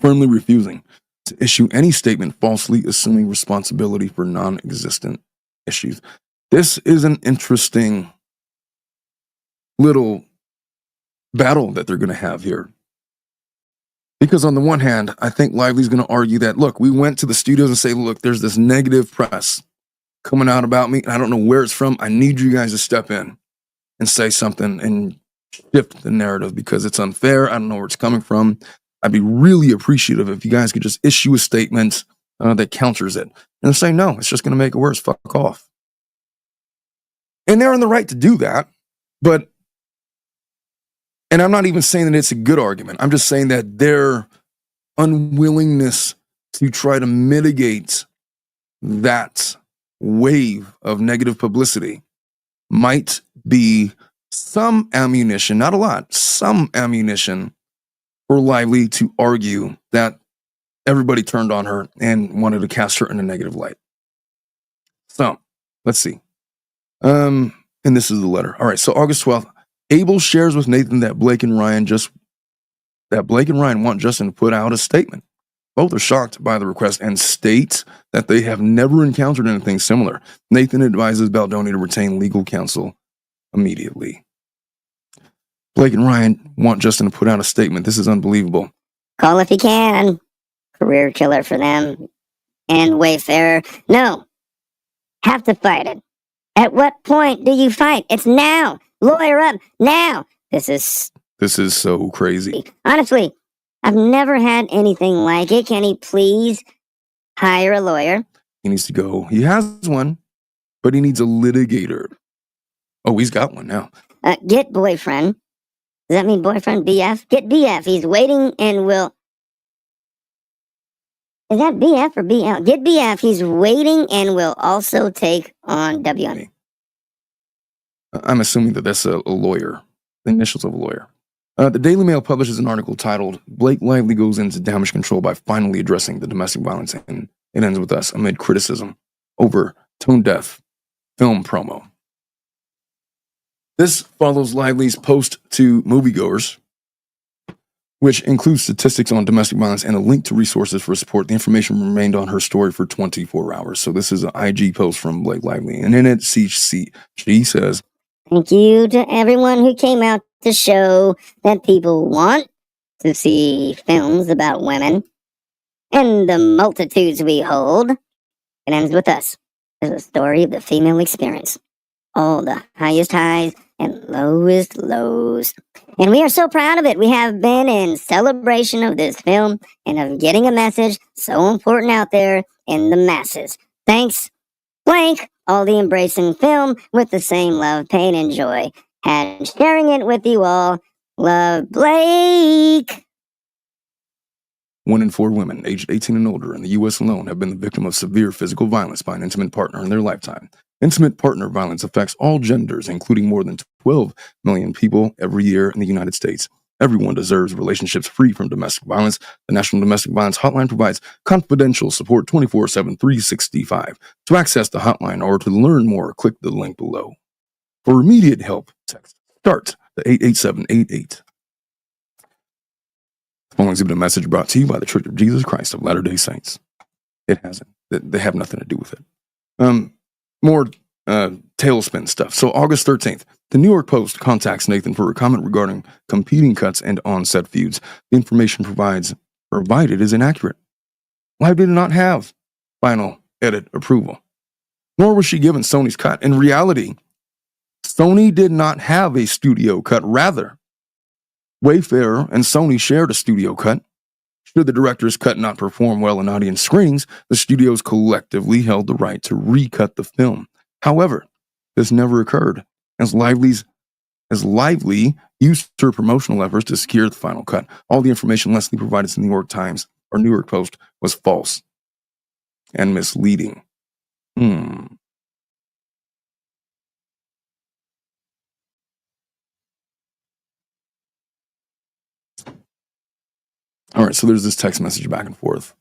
firmly refusing to issue any statement falsely assuming responsibility for non-existent issues. This is an interesting little battle that they're going to have here. Because on the one hand, I think Lively's going to argue that, look, we went to the studios and say, look, there's this negative press coming out about me, and I don't know where it's from. I need you guys to step in and say something and shift the narrative because it's unfair. I don't know where it's coming from. I'd be really appreciative if you guys could just issue a statement that counters it. And they're saying, no, it's just going to make it worse. Fuck off. And they're in the right to do that. But, and I'm not even saying that it's a good argument. I'm just saying that their unwillingness to try to mitigate that wave of negative publicity might be some ammunition, not a lot, some ammunition for Lively to argue that everybody turned on her and wanted to cast her in a negative light. So, let's see. And this is the letter. All right, so August 12th, Abel shares with Nathan that Blake and Ryan want Justin to put out a statement. Both are shocked by the request and state that they have never encountered anything similar. Nathan advises Baldoni to retain legal counsel immediately. Blake and Ryan want Justin to put out a statement. This is unbelievable. Call if you can. Career killer for them. And Wayfarer. No. Have to fight it. At what point do you fight? It's now. Lawyer up. Now. This is so crazy. Honestly, I've never had anything like it. Can he please hire a lawyer? He needs to go. He has one, but he needs a litigator. Oh, he's got one now. Get boyfriend. Does that mean boyfriend? BF? Get BF. He's waiting and will... Is that BF or BL? Get BF. He's waiting and will also take on WM. I'm assuming that that's a lawyer. The initials of a lawyer. The Daily Mail publishes an article titled, Blake Lively goes into damage control by finally addressing the domestic violence, and it ends with us amid criticism over tone-deaf film promo. This follows Lively's post to moviegoers, which includes statistics on domestic violence and a link to resources for support. The information remained on her story for 24 hours. So this is an IG post from Blake Lively. And in it, she says, thank you to everyone who came out to show that people want to see films about women and the multitudes we hold. It ends with us. It's a story of the female experience. All the highest highs and lowest lows. And we are so proud of it. We have been in celebration of this film and of getting a message so important out there in the masses. Thanks, blank, all the embracing film with the same love, pain, and joy. And sharing it with you all. Love, Blake. 1 in 4 women aged 18 and older in the U.S. alone have been the victim of severe physical violence by an intimate partner in their lifetime. Intimate partner violence affects all genders, including more than 12 million people every year in the United States. Everyone deserves relationships free from domestic violence. The National Domestic Violence Hotline provides confidential support 24/7, 365. To access the hotline or to learn more, click the link below. For immediate help, text START to 88788. The following has been a message brought to you by the Church of Jesus Christ of Latter-day Saints. It hasn't. They have nothing to do with it. More tailspin stuff. So August 13th, the New York Post contacts Nathan for a comment regarding competing cuts and on-set feuds. The information provided is inaccurate. Lively did not have final edit approval, nor was she given Sony's cut. In reality, Sony did not have a studio cut. Rather, Wayfarer and Sony shared a studio cut. Should the director's cut not perform well in audience screenings, the studios collectively held the right to recut the film. However, this never occurred, as Lively used her promotional efforts to secure the final cut. All the information Leslie provided to the New York Times or New York Post was false and misleading. All right, so there's this text message back and forth.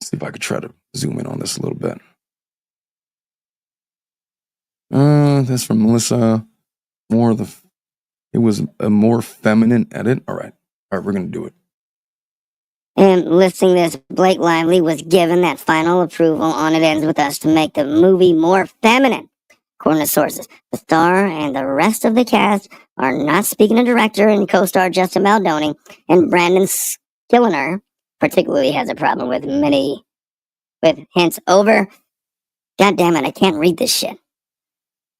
See if I could try to zoom in on this a little bit. That's from Melissa. It was a more feminine edit. All right, we're gonna do it. And listing this, Blake Lively was given that final approval on It Ends With Us to make the movie more feminine. According to sources, the star and the rest of the cast are not speaking to director and co-star Justin Baldoni, and Brandon Skillner particularly has a problem with hints over. God damn it, I can't read this shit.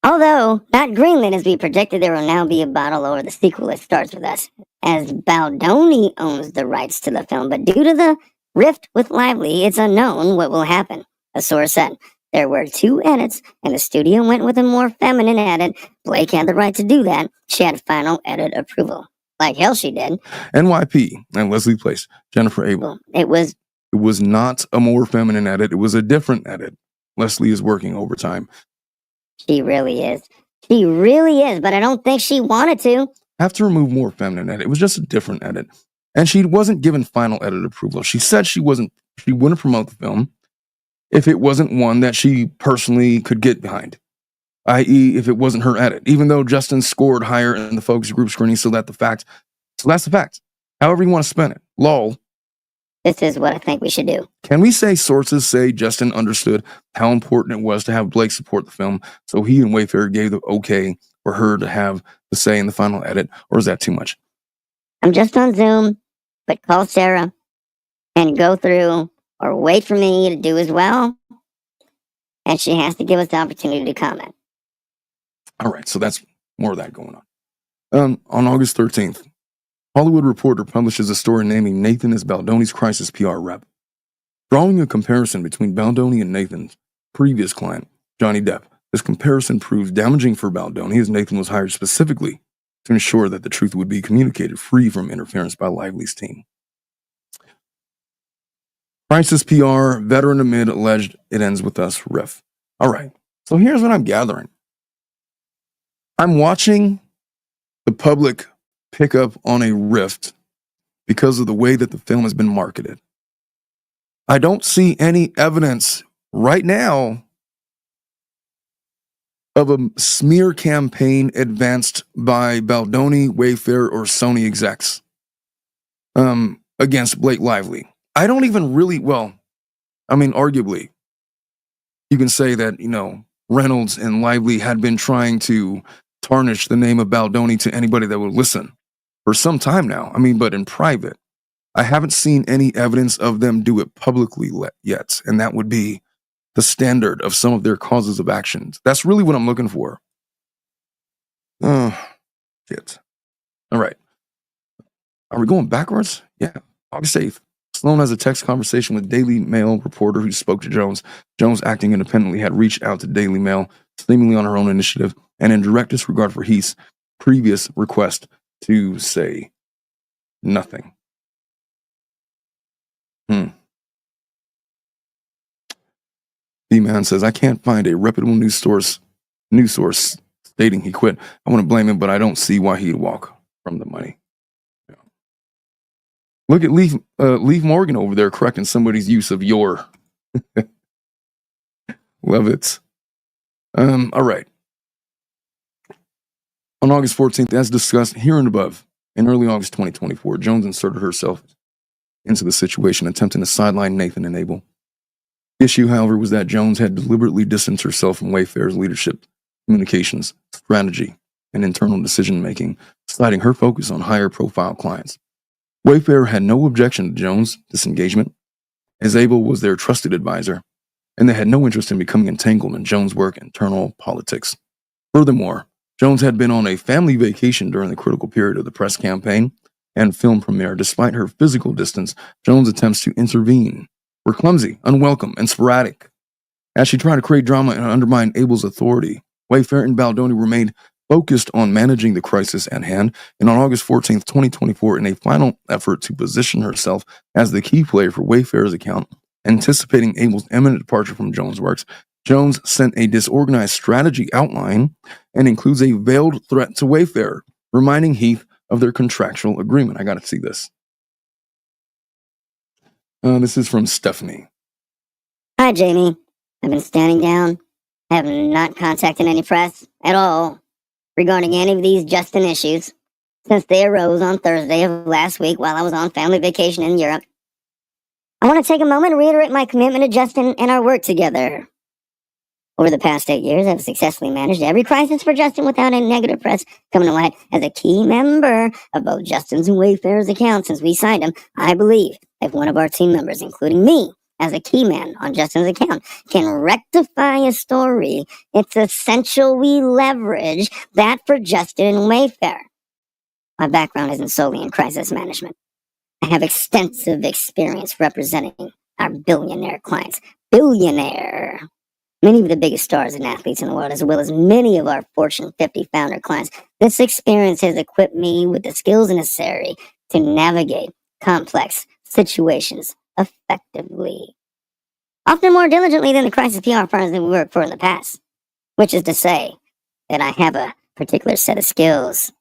Although not greenlit as we predicted, there will now be a bottle over the sequel that starts with us, as Baldoni owns the rights to the film, but due to the rift with Lively, it's unknown what will happen. A source said there were 2 edits, and the studio went with a more feminine edit. Blake had the right to do that. She had final edit approval. Like hell she did. NYP and Leslie Place, Jennifer Abel. It was not a more feminine edit. It was a different edit. Leslie is working overtime. She really is. She really is, but I don't think she wanted to. Have to remove more feminine edit. It was just a different edit. And she wasn't given final edit approval. She said she wouldn't promote the film if it wasn't one that she personally could get behind. I.e., if it wasn't her edit. Even though Justin scored higher in the focus group screening, so that's the fact. However you want to spin it. Lol. This is what I think we should do. Can we say sources say Justin understood how important it was to have Blake support the film, so he and Wayfair gave the okay for her to have the say in the final edit, or is that too much? I'm just on Zoom, but call Sarah and go through, or wait for me to do as well, and she has to give us the opportunity to comment. All right, so that's more of that going on. On August 13th, Hollywood Reporter publishes a story naming Nathan as Baldoni's crisis PR rep, drawing a comparison between Baldoni and Nathan's previous client, Johnny Depp. This comparison proves damaging for Baldoni, as Nathan was hired specifically to ensure that the truth would be communicated free from interference by Lively's team. Crisis PR, veteran amid alleged It Ends With Us riff. All right, so here's what I'm gathering. I'm watching the public pick up on a rift because of the way that the film has been marketed. I don't see any evidence right now of a smear campaign advanced by Baldoni, Wayfair, or Sony execs against Blake Lively. I don't even really, arguably, you can say that, Reynolds and Lively had been trying to tarnish the name of Baldoni to anybody that would listen for some time now. But in private, I haven't seen any evidence of them do it publicly yet. And that would be the standard of some of their causes of action. That's really what I'm looking for. Oh, shit. All right. Are we going backwards? Yeah. August 8th. Sloan has a text conversation with Daily Mail reporter who spoke to Jones. Jones, acting independently, had reached out to Daily Mail, seemingly on her own initiative, and in direct disregard for Heath's previous request to say nothing. B-Man says, I can't find a reputable news source stating he quit. I want to blame him, but I don't see why he'd walk from the money. Yeah. Look at Leaf Morgan over there correcting somebody's use of your. Love it. All right. On August 14th, as discussed here and above, in early August 2024, Jones inserted herself into the situation, attempting to sideline Nathan and Abel. The issue, however, was that Jones had deliberately distanced herself from Wayfair's leadership, communications, strategy, and internal decision-making, citing her focus on higher-profile clients. Wayfair had no objection to Jones' disengagement, as Abel was their trusted advisor, and they had no interest in becoming entangled in Jones' work and internal politics. Furthermore, Jones had been on a family vacation during the critical period of the press campaign and film premiere. Despite her physical distance, Jones' attempts to intervene were clumsy, unwelcome, and sporadic. As she tried to create drama and undermine Abel's authority, Wayfair and Baldoni remained focused on managing the crisis at hand, and on August 14th, 2024, in a final effort to position herself as the key player for Wayfair's account, anticipating Abel's imminent departure from Jones' works, Jones sent a disorganized strategy outline and includes a veiled threat to Wayfair, reminding Heath of their contractual agreement. I got to see this. This is from Stephanie. Hi, Jamie. I've been standing down. I have not contacted any press at all regarding any of these Justin issues since they arose on Thursday of last week while I was on family vacation in Europe. I want to take a moment and reiterate my commitment to Justin and our work together. Over the past 8 years, I've successfully managed every crisis for Justin without any negative press coming to light. As a key member of both Justin's and Wayfair's accounts since we signed him, I believe if one of our team members, including me, as a key man on Justin's account, can rectify a story, it's essential we leverage that for Justin and Wayfair. My background isn't solely in crisis management. I have extensive experience representing our billionaire clients. Billionaire! Many of the biggest stars and athletes in the world, as well as many of our Fortune 50 founder clients. This experience has equipped me with the skills necessary to navigate complex situations effectively. Often more diligently than the crisis PR firms that we worked for in the past. Which is to say that I have a particular set of skills.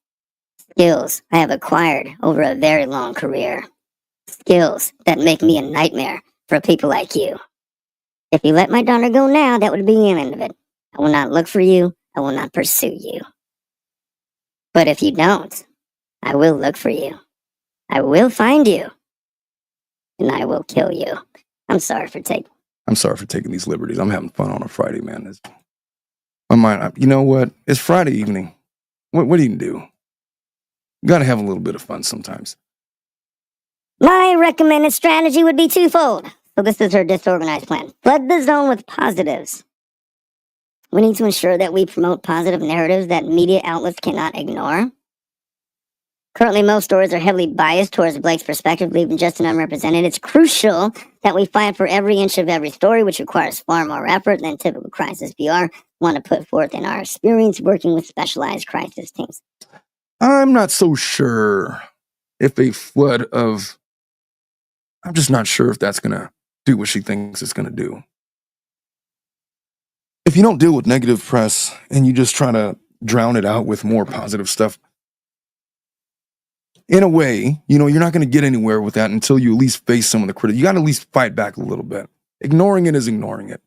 Skills I have acquired over a very long career. Skills that make me a nightmare for people like you. If you let my daughter go now, that would be the end of it. I will not look for you. I will not pursue you. But if you don't, I will look for you. I will find you. And I will kill you. I'm sorry for taking these liberties. I'm having fun on a Friday, man. My mind, you know what? It's Friday evening. What do you do? You gotta have a little bit of fun sometimes. My recommended strategy would be twofold. So this is her disorganized plan. Flood the zone with positives. We need to ensure that we promote positive narratives that media outlets cannot ignore. Currently, most stories are heavily biased towards Blake's perspective, leaving Justin unrepresented. It's crucial that we fight for every inch of every story, which requires far more effort than typical crisis PR want to put forth in our experience working with specialized crisis teams. I'm not so sure if a flood of... I'm just not sure if that's going to do what she thinks it's going to do. If you don't deal with negative press and you just try to drown it out with more positive stuff, in a way, you're not going to get anywhere with that until you at least face some of the criticism. You got to at least fight back a little bit. Ignoring it is ignoring it.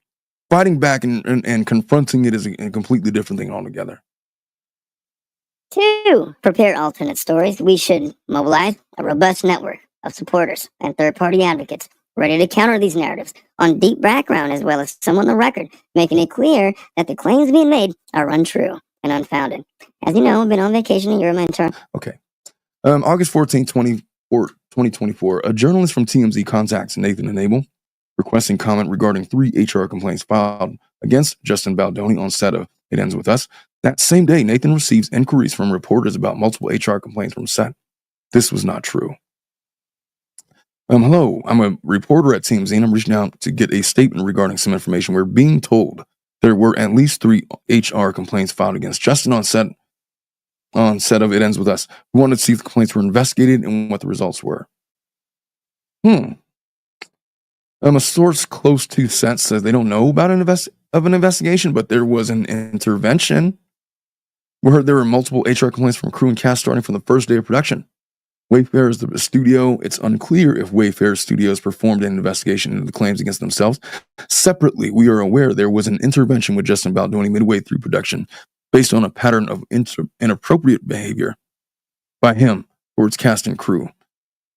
Fighting back and confronting it is a completely different thing altogether. 2, prepare alternate stories. We should mobilize a robust network of supporters and third-party advocates ready to counter these narratives on deep background as well as some on the record, making it clear that the claims being made are untrue and unfounded. As you know, I've been on vacation in Europe and term. Okay. August 14, 2024, a journalist from TMZ contacts Nathan and Abel requesting comment regarding 3 HR complaints filed against Justin Baldoni on set of It Ends With Us. That same day, Nathan receives inquiries from reporters about multiple HR complaints from set. This was not true. Hello, I'm a reporter at TMZ and I'm reaching out to get a statement regarding some information. We're being told there were at least 3 HR complaints filed against Justin on set of It Ends With Us. We wanted to see if the complaints were investigated and what the results were. A source close to set says they don't know about an investigation, but there was an intervention. We heard there were multiple HR complaints from crew and cast starting from the first day of production. Wayfair is the studio. It's unclear if Wayfair Studios performed an investigation into the claims against themselves. Separately, we are aware there was an intervention with Justin Baldoni midway through production based on a pattern of inappropriate behavior by him towards cast and crew.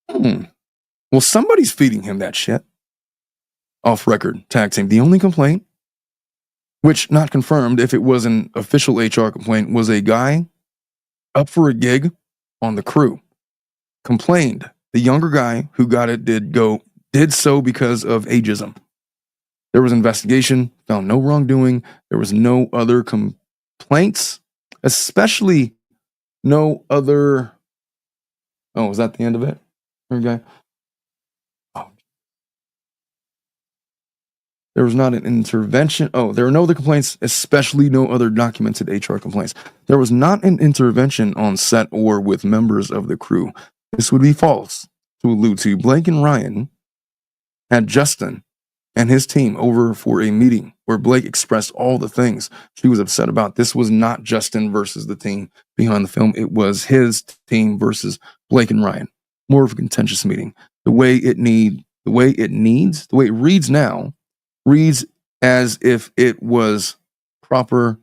Well, somebody's feeding him that shit. Off record, tag team. The only complaint, which not confirmed if it was an official HR complaint, was a guy up for a gig on the crew. Complained the younger guy who got it did so because of ageism. There was investigation, found no wrongdoing. There was no other complaints, especially no other. Oh, was that the end of it? Okay. Oh. There was not an intervention. Oh, there were no other complaints, especially no other documented HR complaints. There was not an intervention on set or with members of the crew. This would be false to allude to. Blake and Ryan had Justin and his team over for a meeting where Blake expressed all the things she was upset about. This was not Justin versus the team behind the film. It was his team versus Blake and Ryan. More of a contentious meeting. The way it reads now, reads as if it was proper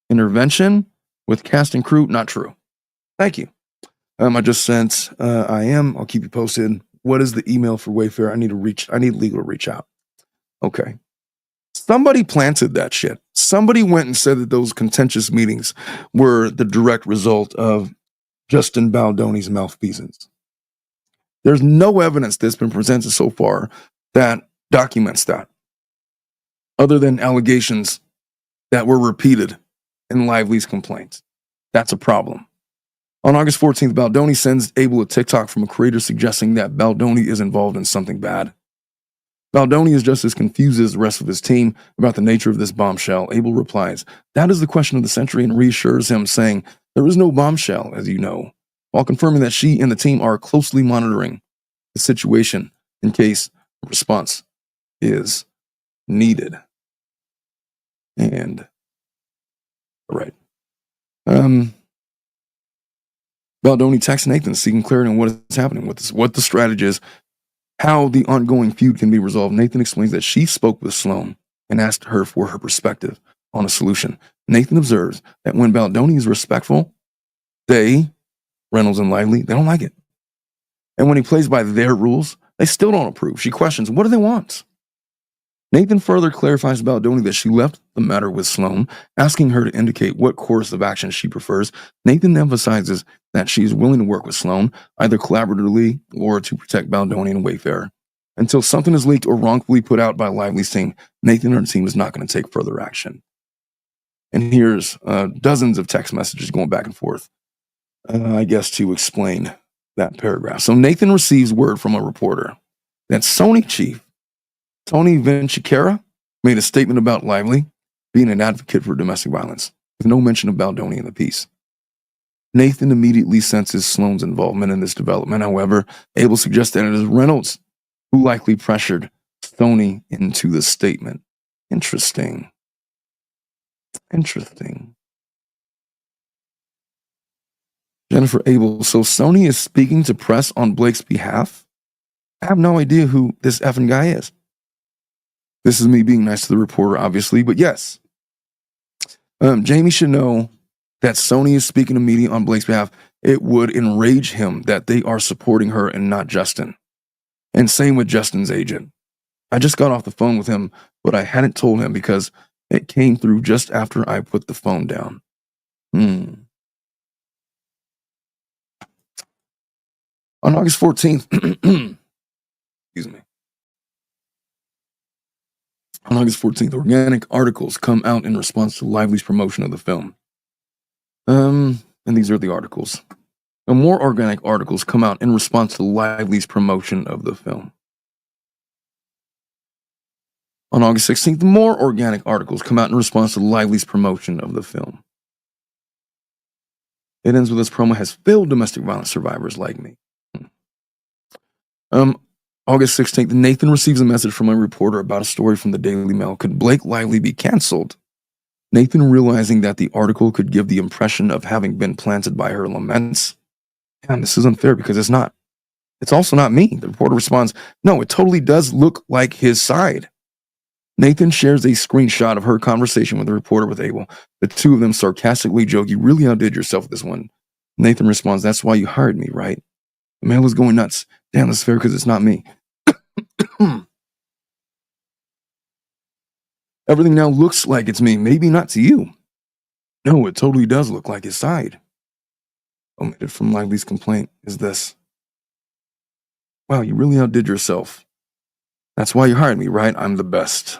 intervention with cast and crew. Not true. Thank you. I just sent, I'll keep you posted. What is the email for Wayfair? I need legal to reach out. Okay. Somebody planted that shit. Somebody went and said that those contentious meetings were the direct result of Justin Baldoni's malfeasance. There's no evidence that's been presented so far that documents that, other than allegations that were repeated in Lively's complaints. That's a problem. On August 14th, Baldoni sends Abel a TikTok from a creator suggesting that Baldoni is involved in something bad. Baldoni is just as confused as the rest of his team about the nature of this bombshell. Abel replies, "That is the question of the century," and reassures him, saying, "There is no bombshell, as you know," while confirming that she and the team are closely monitoring the situation in case a response is needed. And, all right. Baldoni texts Nathan seeking clarity on what is happening, what the strategy is, how the ongoing feud can be resolved. Nathan explains that she spoke with Sloan and asked her for her perspective on a solution. Nathan observes that when Baldoni is respectful, Reynolds and Lively, they don't like it. And when he plays by their rules, they still don't approve. She questions, what do they want? Nathan further clarifies to Baldoni that she left the matter with Sloan, asking her to indicate what course of action she prefers. Nathan emphasizes that she is willing to work with Sloan, either collaboratively or to protect Baldoni and Wayfair. Until something is leaked or wrongfully put out by Lively's team, Nathan and her team is not going to take further action. And here's dozens of text messages going back and forth, I guess, to explain that paragraph. So Nathan receives word from a reporter that Sony chief Tony Vincicara made a statement about Lively being an advocate for domestic violence, with no mention of Baldoni in the piece. Nathan immediately senses Sloan's involvement in this development. However, Abel suggests that it is Reynolds who likely pressured Sony into the statement. Interesting. Jennifer Abel, so Sony is speaking to press on Blake's behalf? I have no idea who this effing guy is. This is me being nice to the reporter, obviously, but yes. Jamie should know that Sony is speaking to media on Blake's behalf. It would enrage him that they are supporting her and not Justin. And same with Justin's agent. I just got off the phone with him, but I hadn't told him because it came through just after I put the phone down. On August 14th, excuse me. On August 14th, organic articles come out in response to Lively's promotion of the film. And these are the articles. More organic articles come out in response to Lively's promotion of the film. On August 16th, more organic articles come out in response to Lively's promotion of the film. It ends with this promo has failed domestic violence survivors like me. August 16th, Nathan receives a message from a reporter about a story from the Daily Mail. Could Blake Lively be canceled? Nathan, realizing that the article could give the impression of having been planted by her, laments, "Man, this is unfair because it's not. It's also not me." The reporter responds, "No, it totally does look like his side." Nathan shares a screenshot of her conversation with the reporter with Abel. The two of them sarcastically joke, "You really outdid yourself with this one." Nathan responds, "That's why you hired me, right?" The mail is going nuts. "Damn, that's fair because it's not me." "Everything now looks like it's me. Maybe not to you." "No, it totally does look like his side." Omitted from Lively's complaint is this: "Wow, you really outdid yourself. That's why you hired me, right? I'm the best."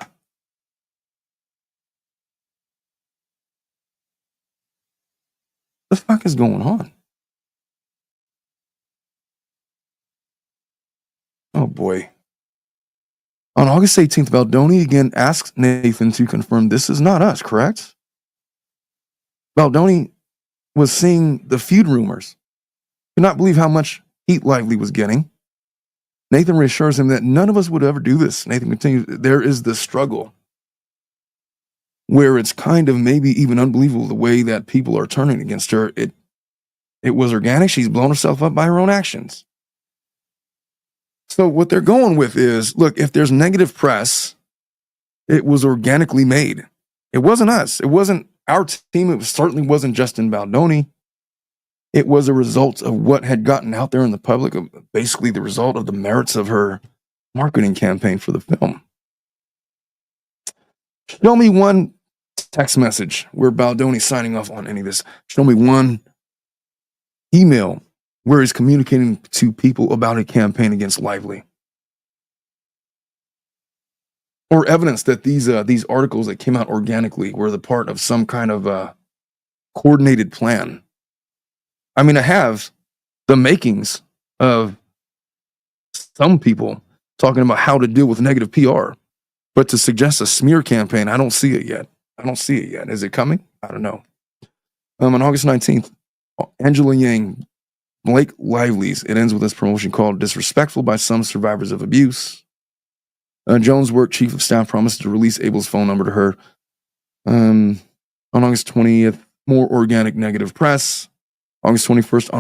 The fuck is going on? Oh boy. On August 18th, Baldoni again asks Nathan to confirm this is not us, correct? Baldoni was seeing the feud rumors. Could not believe how much heat Lively was getting. Nathan reassures him that none of us would ever do this. Nathan continues, there is this struggle where it's kind of maybe even unbelievable the way that people are turning against her. It was organic. She's blown herself up by her own actions. So what they're going with is, look, if there's negative press, It was organically made. It wasn't us. It wasn't our team. It certainly wasn't Justin Baldoni. It was a result of what had gotten out there in the public, basically the result of the merits of her marketing campaign for the film. Show me one text message where Baldoni's signing off on any of this. Show me one email where he's communicating to people about a campaign against Lively. Or evidence that these articles that came out organically were the part of some kind of coordinated plan. I mean, I have the makings of some people talking about how to deal with negative PR, but to suggest a smear campaign, I don't see it yet. Is it coming? I don't know. On August 19th, Angela Yang, Blake Lively's, it ends with this promotion called Disrespectful by Some Survivors of Abuse. Jones' work chief of staff promised to release Abel's phone number to her. On August 20th, more organic negative press. August 21st,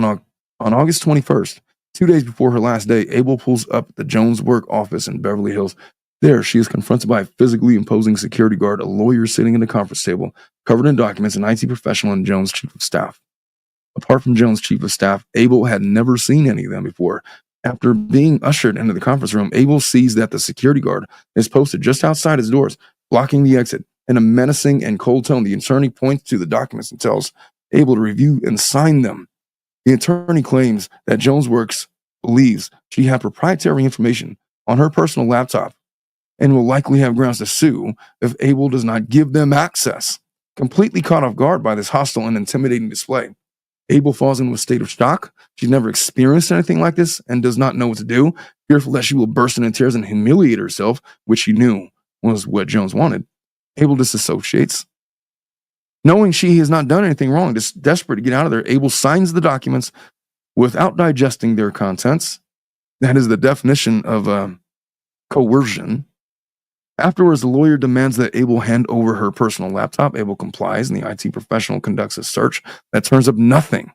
on August 21st, 2 days before her last day, Abel pulls up at the Jones' work office in Beverly Hills. There, she is confronted by a physically imposing security guard, a lawyer sitting at a conference table, covered in documents, an IT professional, and Jones' chief of staff. Apart from Jones' chief of staff, Abel had never seen any of them before. After being ushered into the conference room, Abel sees that the security guard is posted just outside his doors, blocking the exit. In a menacing and cold tone, the attorney points to the documents and tells Abel to review and sign them. The attorney claims that Jones Works believes she had proprietary information on her personal laptop and will likely have grounds to sue if Abel does not give them access. Completely caught off guard by this hostile and intimidating display, Abel falls into a state of shock. She's never experienced anything like this and does not know what to do, fearful that she will burst into tears and humiliate herself, which she knew was what Jones wanted. Abel disassociates. Knowing she has not done anything wrong, just desperate to get out of there, Abel signs the documents without digesting their contents. That is the definition of coercion. Afterwards, the lawyer demands that Abel hand over her personal laptop. Abel complies, and the IT professional conducts a search that turns up nothing.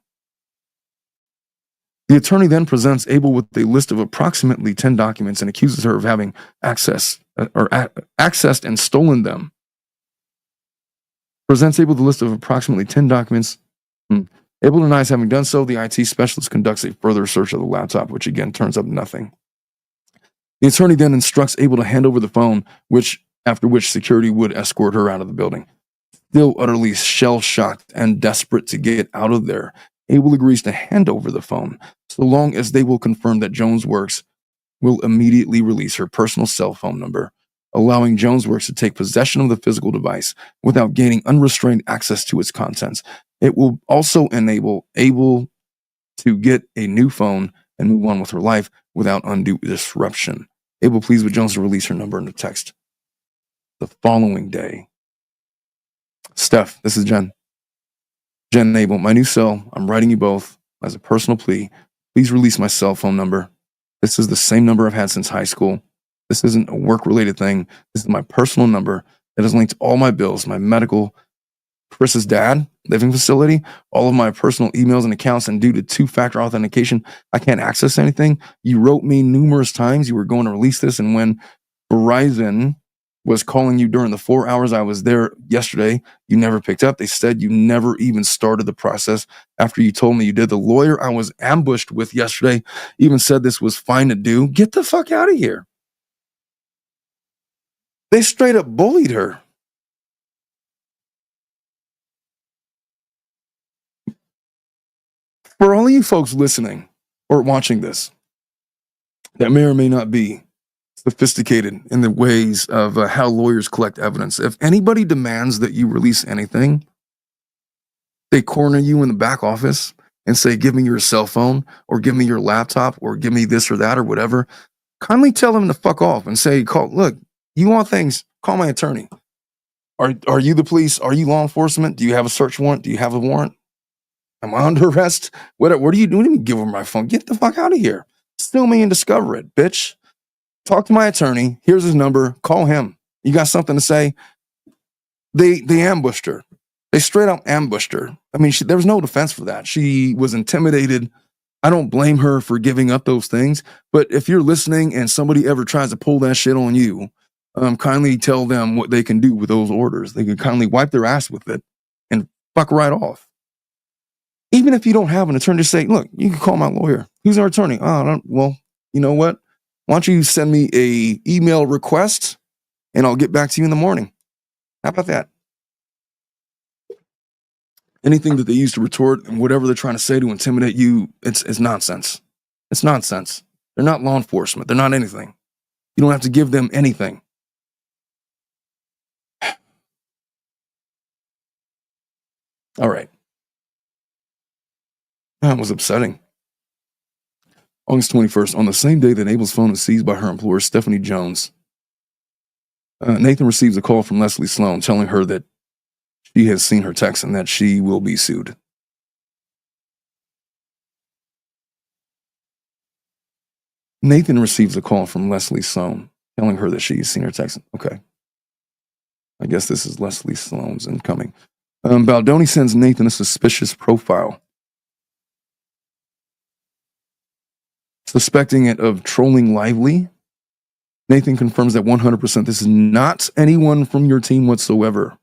The attorney then presents Abel with a list of approximately 10 documents and accuses her of having accessed and stolen them. Presents Abel the list of approximately 10 documents. Abel denies having done so. The IT specialist conducts a further search of the laptop, which again turns up nothing. The attorney then instructs Abel to hand over the phone, after which security would escort her out of the building. Still utterly shell-shocked and desperate to get out of there, Abel agrees to hand over the phone, so long as they will confirm that Jones Works will immediately release her personal cell phone number, allowing Jones Works to take possession of the physical device without gaining unrestrained access to its contents. It will also enable Abel to get a new phone and move on with her life without undue disruption. Abel pleads with Jones to release her number in the text. The following day. Steph, this is Jen. Jen and Abel, my new cell, I'm writing you both as a personal plea. Please release my cell phone number. This is the same number I've had since high school. This isn't a work-related thing. This is my personal number that is linked to all my bills, my medical, Chris's dad, living facility, all of my personal emails and accounts, and due to two-factor authentication, I can't access anything. You wrote me numerous times you were going to release this, and when Verizon was calling you during the 4 hours I was there yesterday, you never picked up. They said you never even started the process after you told me you did. The lawyer I was ambushed with yesterday even said this was fine to do. Get the fuck out of here. They straight up bullied her. For all of you folks listening or watching this that may or may not be sophisticated in the ways of how lawyers collect evidence, if anybody demands that you release anything, they corner you in the back office and say, give me your cell phone or give me your laptop or give me this or that or whatever, kindly tell them to fuck off and say, look, you want things, call my attorney. Are you the police? Are you law enforcement? Do you have a search warrant? Do you have a warrant? Am I under arrest? What are you doing? Let me give them my phone. Get the fuck out of here. Sue me and discover it, bitch. Talk to my attorney. Here's his number. Call him. You got something to say? They ambushed her. They straight up ambushed her. I mean, there was no defense for that. She was intimidated. I don't blame her for giving up those things. But if you're listening and somebody ever tries to pull that shit on you, kindly tell them what they can do with those orders. They can kindly wipe their ass with it and fuck right off. Even if you don't have an attorney, just say, look, you can call my lawyer. Who's our attorney? Oh, well, you know what? Why don't you send me a email request and I'll get back to you in the morning. How about that? Anything that they use to retort and whatever they're trying to say to intimidate you, it's nonsense. It's nonsense. They're not law enforcement. They're not anything. You don't have to give them anything. All right. That was upsetting. August 21st, on the same day that Abel's phone is seized by her employer, Stephanie Jones, Nathan receives a call from Leslie Sloan telling her that she has seen her text and that she will be sued. Nathan receives a call from Leslie Sloan telling her that she's seen her text. Okay. I guess this is Leslie Sloan's incoming. Baldoni sends Nathan a suspicious profile, suspecting it of trolling Lively. Nathan confirms that 100% this is not anyone from your team whatsoever.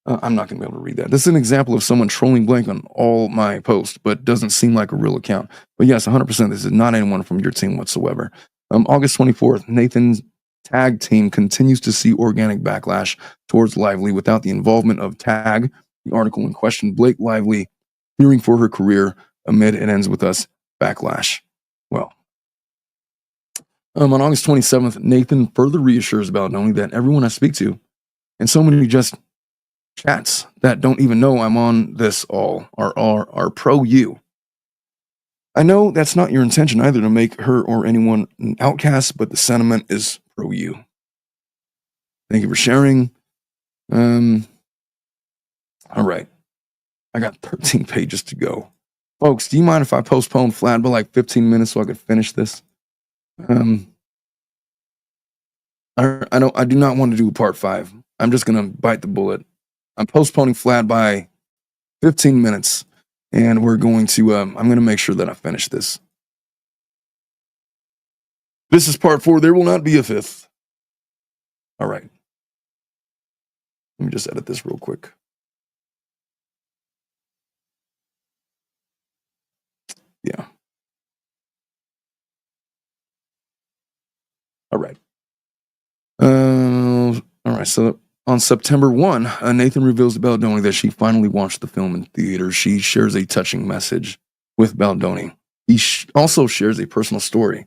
I'm not going to be able to read that. This is an example of someone trolling blank on all my posts, but doesn't seem like a real account. But yes, 100% this is not anyone from your team whatsoever. August 24th, Nathan's tag team continues to see organic backlash towards Lively without the involvement of tag. The article in question, Blake Lively fearing for her career amid it ends with us backlash. Well, on August 27th, Nathan further reassures Baldoni that everyone I speak to, and so many just chats that don't even know I'm on this all are pro you. I know that's not your intention either to make her or anyone an outcast, but the sentiment is pro you. Thank you for sharing. All right. I got 13 pages to go. Folks, do you mind if I postpone Flat by like 15 minutes so I could finish this? I do not want to do part 5. I'm just going to bite the bullet. I'm postponing Flat by 15 minutes, and we're going to, I'm going to make sure that I finish this. This is part 4. There will not be a 5th. All right. Let me just edit this real quick. Yeah. All right. All right. So on September 1, Nathan reveals to Baldoni that she finally watched the film in theater. She shares a touching message with Baldoni. He also shares a personal story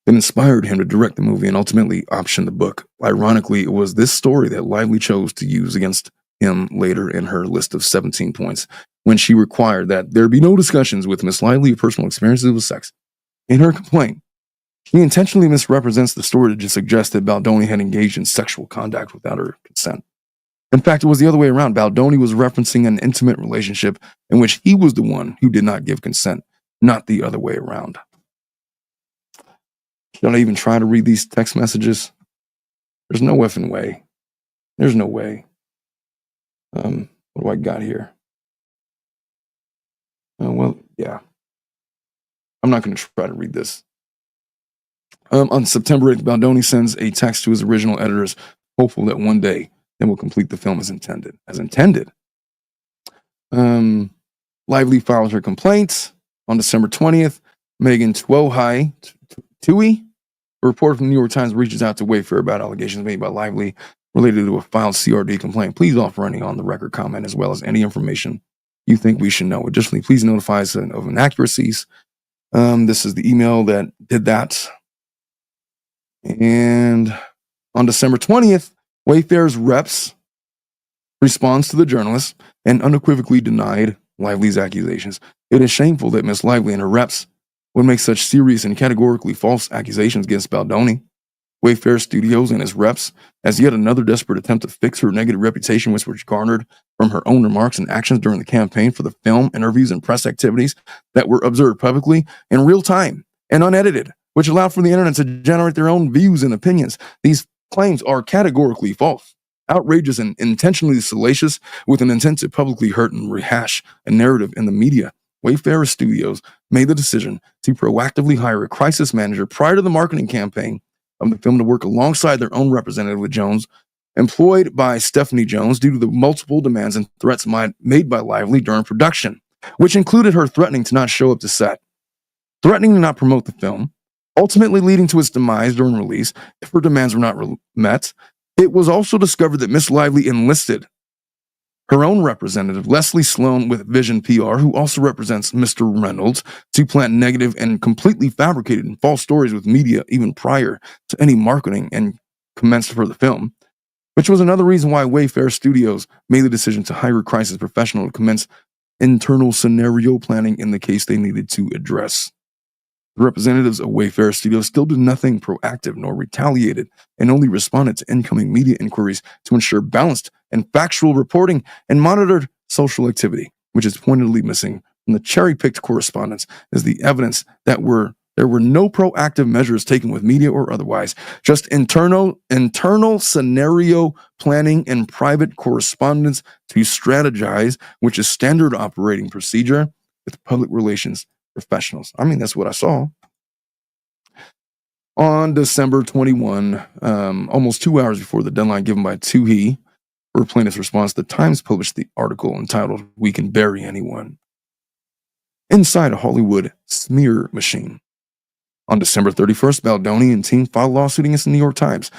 that inspired him to direct the movie and ultimately option the book. Ironically, it was this story that Lively chose to use against him later in her list of 17 points when she required that there be no discussions with Miss Lively of personal experiences with sex. In her complaint, she intentionally misrepresents the story to suggest that Baldoni had engaged in sexual contact without her consent. In fact, it was the other way around. Baldoni was referencing an intimate relationship in which he was the one who did not give consent, not the other way around. Should I even try to read these text messages? There's no effing way. There's no way. What do I got here? Well, yeah. I'm not going to try to read this. On September 8th, Baldoni sends a text to his original editors, hopeful that one day they will complete the film as intended. Lively files her complaints. On December 20th, Megan Tui, a reporter from the New York Times, reaches out to Wayfair about allegations made by Lively related to a filed CRD complaint. Please offer any on-the-record comment as well as any information you think we should know. Additionally, please notify us of inaccuracies. This is the email that did that. And on December 20th, Wayfair's reps responds to the journalist and unequivocally denied Lively's accusations. It is shameful that Miss Lively and her reps would make such serious and categorically false accusations against Baldoni, Wayfair Studios, and his reps as yet another desperate attempt to fix her negative reputation, which was garnered from her own remarks and actions during the campaign for the film, interviews, and press activities that were observed publicly in real time and unedited, which allowed for the internet to generate their own views and opinions. These claims are categorically false, outrageous, and intentionally salacious with an intent to publicly hurt and rehash a narrative in the media. Wayfair Studios made the decision to proactively hire a crisis manager prior to the marketing campaign of the film to work alongside their own representative with Jones, employed by Stephanie Jones due to the multiple demands and threats made by Lively during production, which included her threatening to not show up to set, threatening to not promote the film, ultimately leading to its demise during release if her demands were not met. It was also discovered that Miss Lively enlisted her own representative, Leslie Sloan with Vision PR, who also represents Mr. Reynolds, to plant negative and completely fabricated and false stories with media even prior to any marketing and commenced for the film, which was another reason why Wayfair Studios made the decision to hire a crisis professional to commence internal scenario planning in the case they needed to address. The representatives of Wayfair Studios still did nothing proactive nor retaliated and only responded to incoming media inquiries to ensure balanced and factual reporting and monitored social activity, which is pointedly missing from the cherry-picked correspondence as the evidence that there were no proactive measures taken with media or otherwise, just internal scenario planning and private correspondence to strategize, which is standard operating procedure with public relations professionals. I mean, that's what I saw. On December 21, almost 2 hours before the deadline given by Toohey for plaintiff's response, the Times published the article entitled, "We Can Bury Anyone Inside a Hollywood Smear Machine." On December 31st, Baldoni and team filed a lawsuit against the New York Times.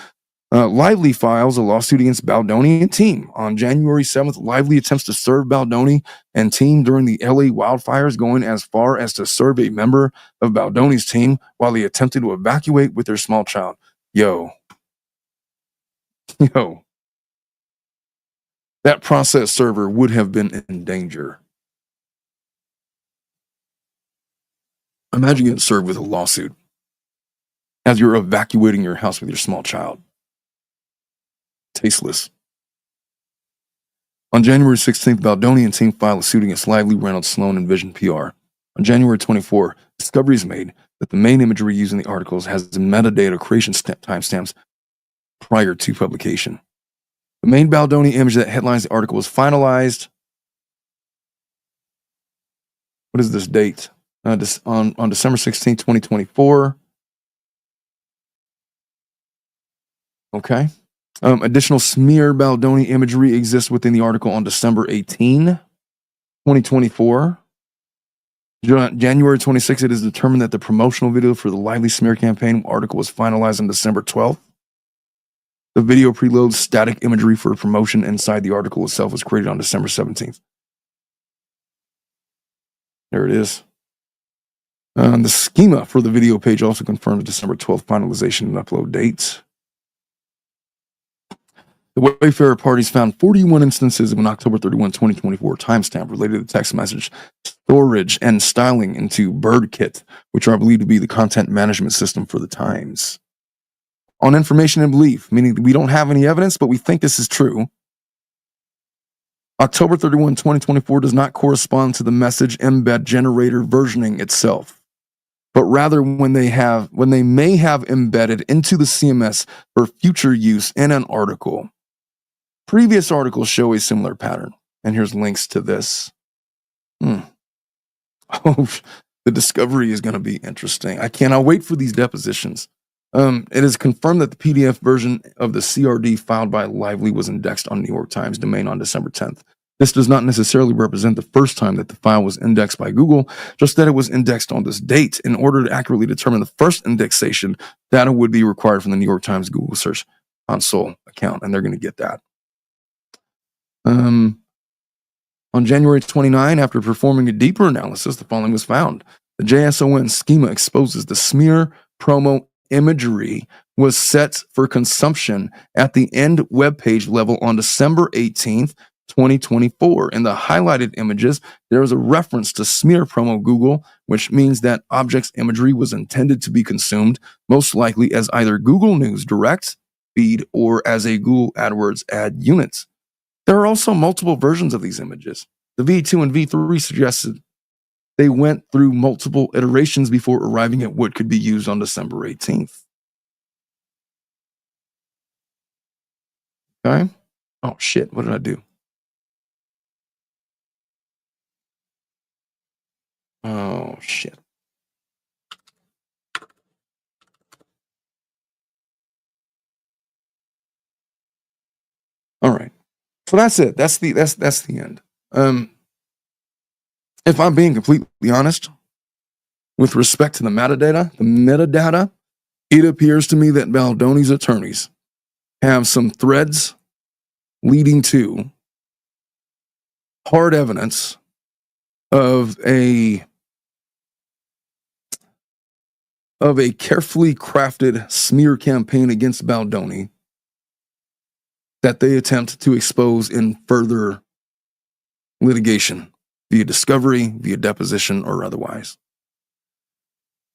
Lively files a lawsuit against Baldoni and team. On January 7th, Lively attempts to serve Baldoni and team during the LA wildfires, going as far as to serve a member of Baldoni's team while they attempted to evacuate with their small child. Yo. That process server would have been in danger. Imagine getting served with a lawsuit as you're evacuating your house with your small child. Tasteless. On January 16th, Baldoni and team filed a suit against Lively, Reynolds, Sloan, and Vision PR. On January 24, discovery is made that the main imagery used in the articles has metadata creation timestamps prior to publication. The main Baldoni image that headlines the article was finalized. What is this date? On December 16, 2024. Okay. Additional smear Baldoni imagery exists within the article on December 18, 2024. January 26, it is determined that the promotional video for the Lively smear campaign article was finalized on December 12th. The video preloads static imagery for promotion inside the article itself was created on December 17th. There it is. The schema for the video page also confirms December 12th finalization and upload dates. The Wayfair parties found 41 instances of an October 31, 2024 timestamp related to text message storage and styling into BirdKit, which are believed to be the content management system for the Times. On information and belief, meaning we don't have any evidence, but we think this is true. October 31, 2024 does not correspond to the message embed generator versioning itself, but rather when they may have embedded into the CMS for future use in an article. Previous articles show a similar pattern, and here's links to this. Oh, the discovery is going to be interesting. I cannot wait for these depositions. It is confirmed that the PDF version of the CRD filed by Lively was indexed on New York Times domain on December 10th. This does not necessarily represent the first time that the file was indexed by Google, just that it was indexed on this date. In order to accurately determine the first indexation, data would be required from the New York Times Google Search Console account, and they're going to get that. On January 29, after performing a deeper analysis, the following was found. The JSON schema exposes the smear promo imagery was set for consumption at the end web page level on December 18th, 2024. In the highlighted images, there is a reference to smear promo Google, which means that object's imagery was intended to be consumed, most likely as either Google News Direct feed or as a Google AdWords ad unit. There are also multiple versions of these images. The V2 and V3 suggested they went through multiple iterations before arriving at what could be used on December 18th. Okay. Oh, shit. What did I do? Oh, shit. All right. So that's it. That's the end. If I'm being completely honest, with respect to the metadata, it appears to me that Baldoni's attorneys have some threads leading to hard evidence of a carefully crafted smear campaign against Baldoni that they attempt to expose in further litigation via discovery, via deposition, or otherwise.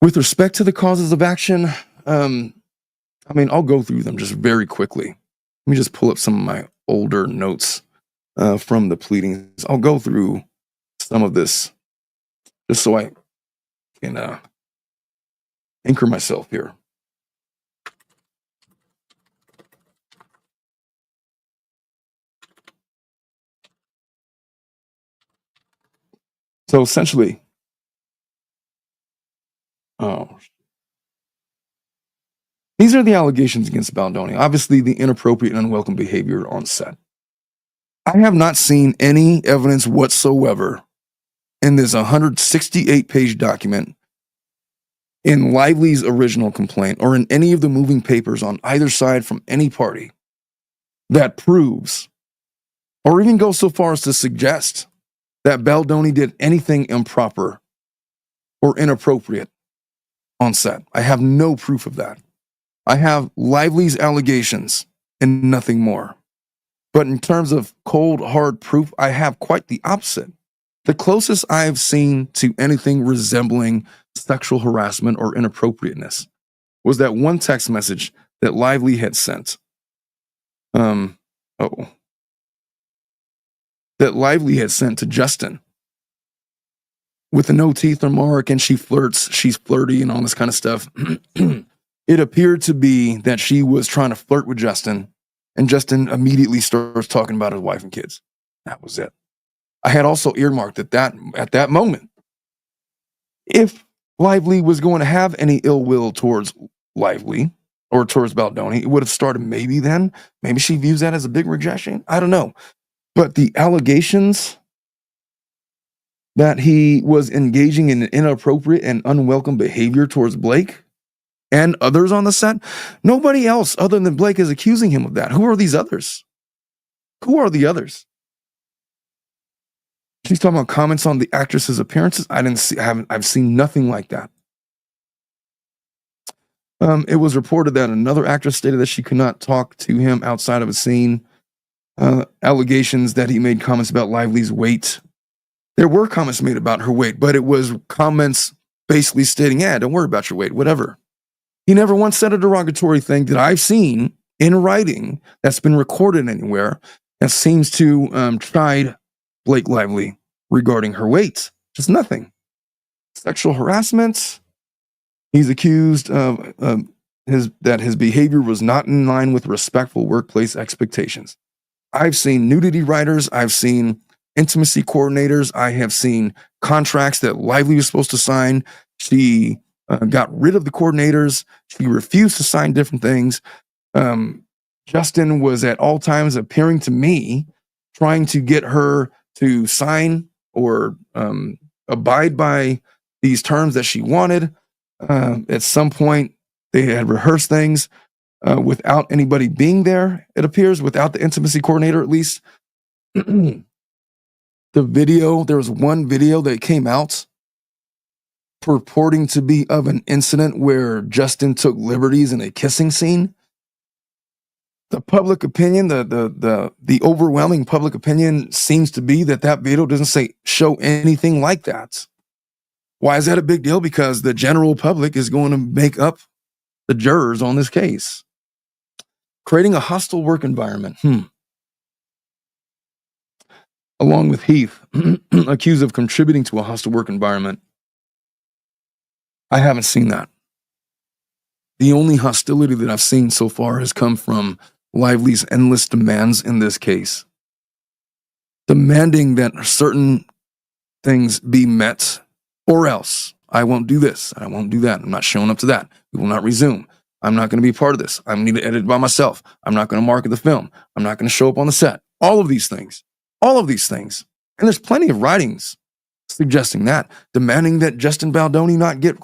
With respect to the causes of action, I'll go through them just very quickly. Let me just pull up some of my older notes from the pleadings. I'll go through some of this just so I can anchor myself here. So essentially, these are the allegations against Baldoni. Obviously, the inappropriate and unwelcome behavior on set. I have not seen any evidence whatsoever in this 168-page document, in Lively's original complaint, or in any of the moving papers on either side from any party that proves, or even goes so far as to suggest, that Baldoni did anything improper or inappropriate on set. I have no proof of that. I have Lively's allegations and nothing more. But in terms of cold, hard proof, I have quite the opposite. The closest I've seen to anything resembling sexual harassment or inappropriateness was that one text message that Lively had sent. That Lively had sent to Justin with a no teeth or mark, and she's flirty and all this kind of stuff. It appeared to be that she was trying to flirt with Justin, and Justin immediately starts talking about his wife and kids. That was it. I had also earmarked at that moment, if Lively was going to have any ill will towards Lively or towards Baldoni, it would have started maybe then. Maybe she views that as a big rejection. I don't know. But the allegations that he was engaging in inappropriate and unwelcome behavior towards Blake and others on the set, nobody else other than Blake is accusing him of that. Who are these others? Who are the others? She's talking about comments on the actress's appearances. I've seen nothing like that. It was reported that another actress stated that she could not talk to him outside of a scene. Allegations that he made comments about Lively's weight. There were comments made about her weight, but it was comments basically stating, yeah, don't worry about your weight, whatever. He never once said a derogatory thing that I've seen in writing that's been recorded anywhere that seems to chide Blake Lively regarding her weight. Just nothing. Sexual harassment. He's accused of that his behavior was not in line with respectful workplace expectations. I've seen nudity writers. I've seen intimacy coordinators. I have seen contracts that Lively was supposed to sign. She got rid of the coordinators. She refused to sign different things. Justin was at all times appearing to me, trying to get her to sign or abide by these terms that she wanted. At some point, they had rehearsed things without anybody being there, it appears, without the intimacy coordinator at least. The video, there was one video that came out purporting to be of an incident where Justin took liberties in a kissing scene. The public opinion, the overwhelming public opinion seems to be that video doesn't show anything like that. Why is that a big deal? Because the general public is going to make up the jurors on this case. Creating a hostile work environment. Along with Heath, accused of contributing to a hostile work environment. I haven't seen that. The only hostility that I've seen so far has come from Lively's endless demands in this case. Demanding that certain things be met, or else I won't do this, I won't do that. I'm not showing up to that. We will not resume. I'm not going to be a part of this. I need to edit it by myself. I'm not going to market the film. I'm not going to show up on the set. All of these things. And there's plenty of writings suggesting that, demanding that Justin Baldoni not get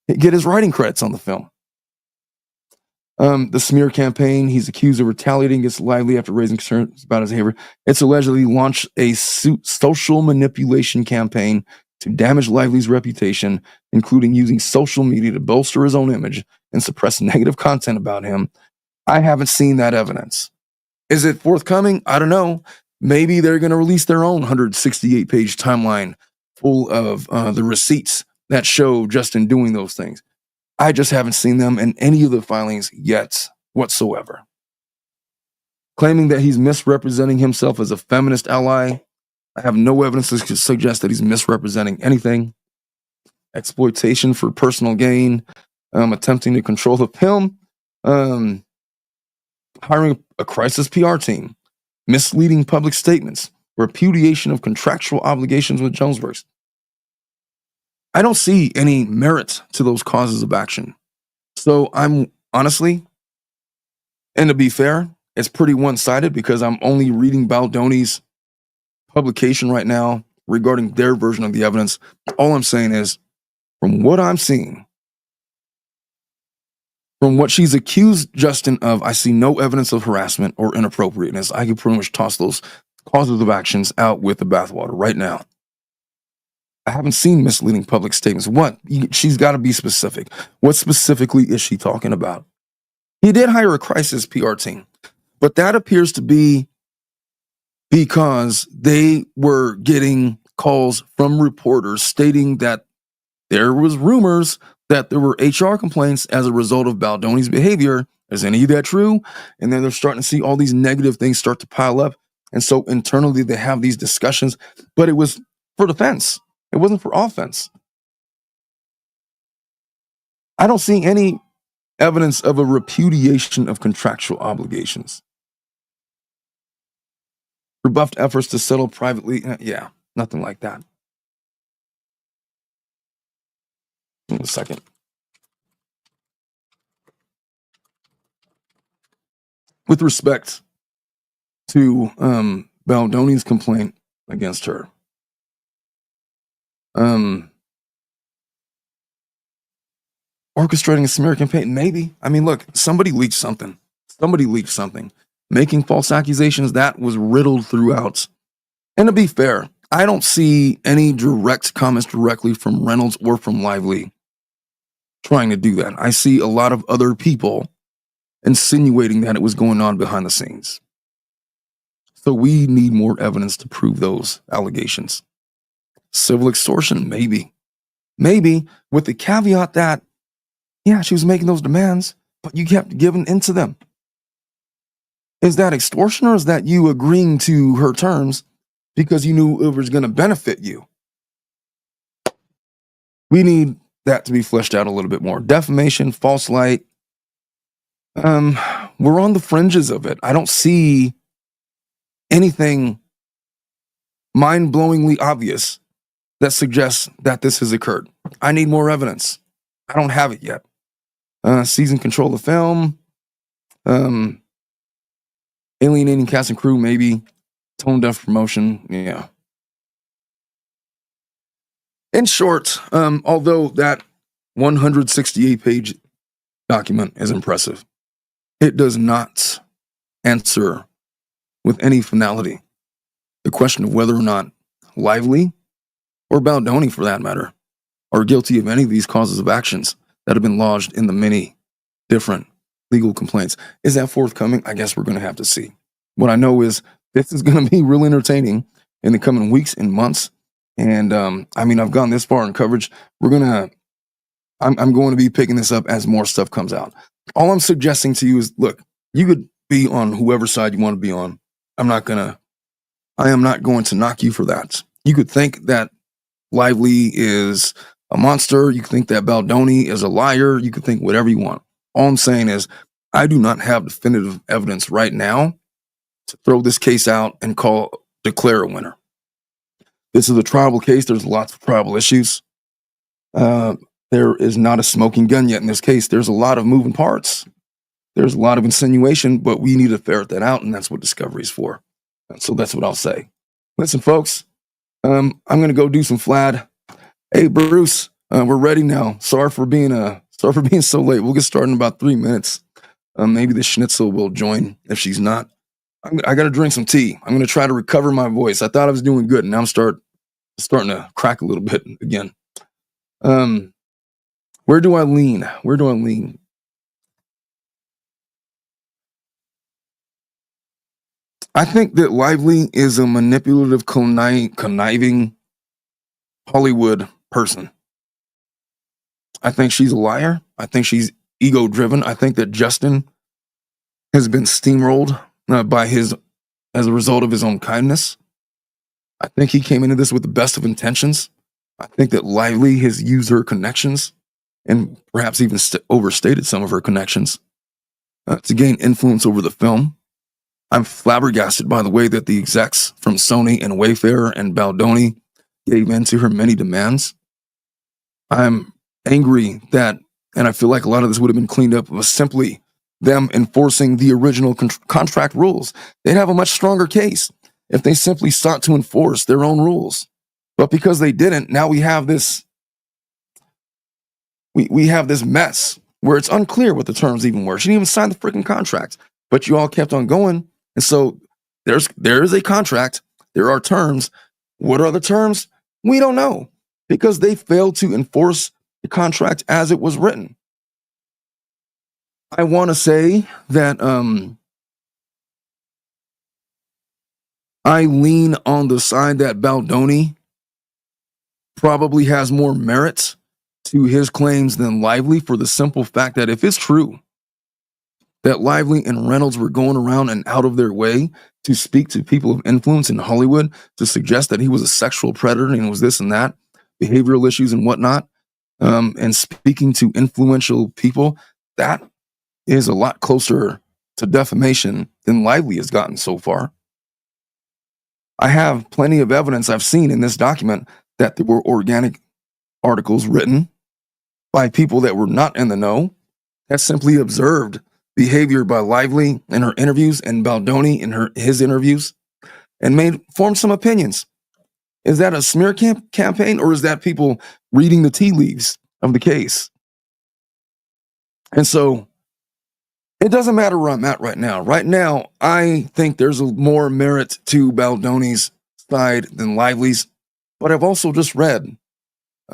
his writing credits on the film. The smear campaign, he's accused of retaliating against Lively after raising concerns about his behavior. It's allegedly launched a social manipulation campaign to damage Lively's reputation, including using social media to bolster his own image and suppress negative content about him. I haven't seen that evidence. Is it forthcoming? I don't know. Maybe they're going to release their own 168-page timeline full of the receipts that show Justin doing those things. I just haven't seen them in any of the filings yet whatsoever. Claiming that he's misrepresenting himself as a feminist ally. I have no evidence to suggest that he's misrepresenting anything. Exploitation for personal gain. Attempting to control the film. Hiring a crisis PR team. Misleading public statements. Repudiation of contractual obligations with Jonesworks. I don't see any merit to those causes of action. So I'm honestly, and to be fair, it's pretty one-sided because I'm only reading Baldoni's publication right now regarding their version of the evidence. All I'm saying is, from what I'm seeing, from what she's accused Justin of, I see no evidence of harassment or inappropriateness. I can pretty much toss those causes of actions out with the bathwater right now. I haven't seen misleading public statements. What? She's got to be specific. What specifically is she talking about? He did hire a crisis PR team, but that appears to be because they were getting calls from reporters stating that there was rumors that there were HR complaints as a result of Baldoni's behavior. Is any of that true? And then they're starting to see all these negative things start to pile up. And so internally they have these discussions, but it was for defense. It wasn't for offense. I don't see any evidence of a repudiation of contractual obligations. Rebuffed efforts to settle privately. Yeah, nothing like that. In a second. With respect to Baldoni's complaint against her, orchestrating a smear campaign, maybe. I mean, look, somebody leaked something. Making false accusations, that was riddled throughout. And to be fair, I don't see any direct comments directly from Reynolds or from Lively trying to do that. I see a lot of other people insinuating that it was going on behind the scenes. So we need more evidence to prove those allegations. Civil extortion, maybe. Maybe, with the caveat that, yeah, she was making those demands, but you kept giving into them. Is that extortion, or is that you agreeing to her terms because you knew it was going to benefit you? We need that to be fleshed out a little bit more. Defamation, false light. We're on the fringes of it. I don't see anything mind-blowingly obvious that suggests that this has occurred. I need more evidence. I don't have it yet. Season control of film. Alienating cast and crew, maybe. Tone-deaf promotion, yeah. In short, although that 168-page document is impressive, it does not answer with any finality the question of whether or not Lively, or Baldoni for that matter, are guilty of any of these causes of actions that have been lodged in the many different legal complaints. Is that forthcoming? I guess we're going to have to see. What I know is this is going to be really entertaining in the coming weeks and months. And I mean, I've gone this far in coverage. I'm going to be picking this up as more stuff comes out. All I'm suggesting to you is, look, you could be on whoever side you want to be on. I am not going to knock you for that. You could think that Lively is a monster. You could think that Baldoni is a liar. You could think whatever you want. All I'm saying is I do not have definitive evidence right now to throw this case out and declare a winner. This is a tribal case. There's lots of tribal issues. there is not a smoking gun yet in this case. There's a lot of moving parts. There's a lot of insinuation, but we need to ferret that out, and that's what discovery is for. So that's what I'll say. Listen, folks, I'm going to go do some Flad. Hey, Bruce, we're ready now. Sorry for being so late. We'll get started in about 3 minutes. Maybe the Schnitzel will join if she's not. I got to drink some tea. I'm going to try to recover my voice. I thought I was doing good, and now I'm starting to crack a little bit again. Where do I lean? I think that Lively is a manipulative, conniving Hollywood person. I think she's a liar. I think she's ego-driven. I think that Justin has been steamrolled as a result of his own kindness. I think he came into this with the best of intentions. I think that Lively has used her connections and perhaps even overstated some of her connections to gain influence over the film. I'm flabbergasted by the way that the execs from Sony and Wayfarer and Baldoni gave in to her many demands. I'm angry that, and I feel like a lot of this would have been cleaned up with simply them enforcing the original contract rules. They'd have a much stronger case if they simply sought to enforce their own rules. But because they didn't, now we have this we have this mess where it's unclear what the terms even were. She didn't even sign the freaking contract, but you all kept on going. And so there is a contract. There are terms. What are the terms? We don't know because they failed to enforce the contract as it was written. I want to say that I lean on the side that Baldoni probably has more merit to his claims than Lively, for the simple fact that if it's true that Lively and Reynolds were going around and out of their way to speak to people of influence in Hollywood to suggest that he was a sexual predator and was this and that, behavioral issues and whatnot, and speaking to influential people, that is a lot closer to defamation than Lively has gotten so far. I have plenty of evidence I've seen in this document that there were organic articles written by people that were not in the know, that simply observed behavior by Lively in her interviews and Baldoni in his interviews and formed some opinions. Is that a smear campaign, or is that people reading the tea leaves of the case? And so it doesn't matter where I'm at right now. Right now, I think there's more merit to Baldoni's side than Lively's, but I've also just read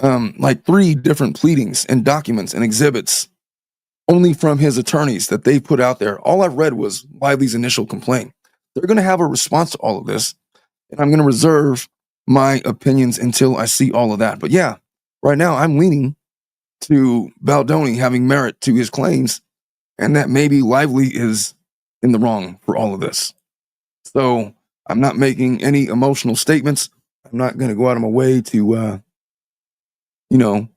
like 3 different pleadings and documents and exhibits only from his attorneys that they put out there. All I've read was Lively's initial complaint. They're going to have a response to all of this, and I'm going to reserve my opinions until I see all of that. But yeah, right now I'm leaning to Baldoni having merit to his claims, and that maybe Lively is in the wrong for all of this. So I'm not making any emotional statements. I'm not going to go out of my way to,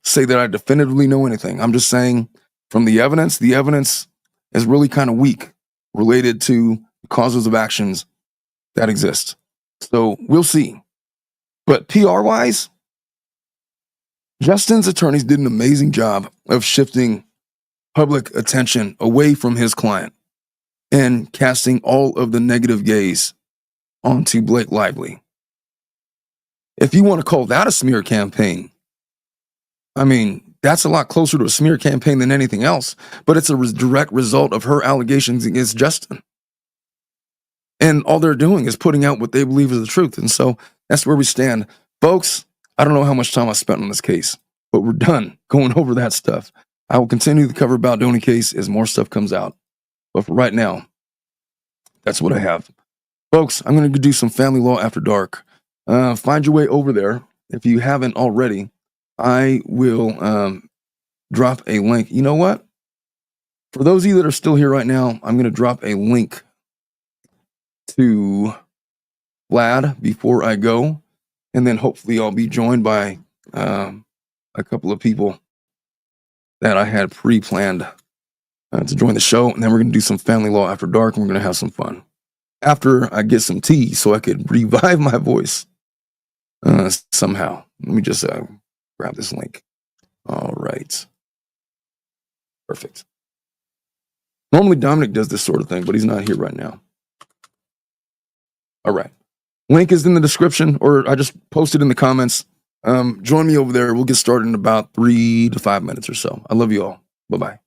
say that I definitively know anything. I'm just saying from the evidence is really kind of weak related to causes of actions that exist. So we'll see. But PR-wise, Justin's attorneys did an amazing job of shifting public attention away from his client and casting all of the negative gaze onto Blake Lively. If you want to call that a smear campaign, I mean, that's a lot closer to a smear campaign than anything else, but it's a direct result of her allegations against Justin. And all they're doing is putting out what they believe is the truth. And so that's where we stand. Folks, I don't know how much time I spent on this case, but we're done going over that stuff. I will continue to cover Baldoni case as more stuff comes out. But for right now, that's what I have. Folks, I'm going to do some family law after dark. Find your way over there. If you haven't already, I will drop a link. You know what? For those of you that are still here right now, I'm going to drop a link to Vlad before I go. And then hopefully I'll be joined by a couple of people that I had pre-planned to join the show. And then we're going to do some family law after dark, and we're going to have some fun. After I get some tea so I could revive my voice somehow. Let me just grab this link. All right. Perfect. Normally Dominic does this sort of thing, but he's not here right now. All right. Link is in the description, or I just posted in the comments. Join me over there. We'll get started in about 3 to 5 minutes or so. I love you all. Bye-bye.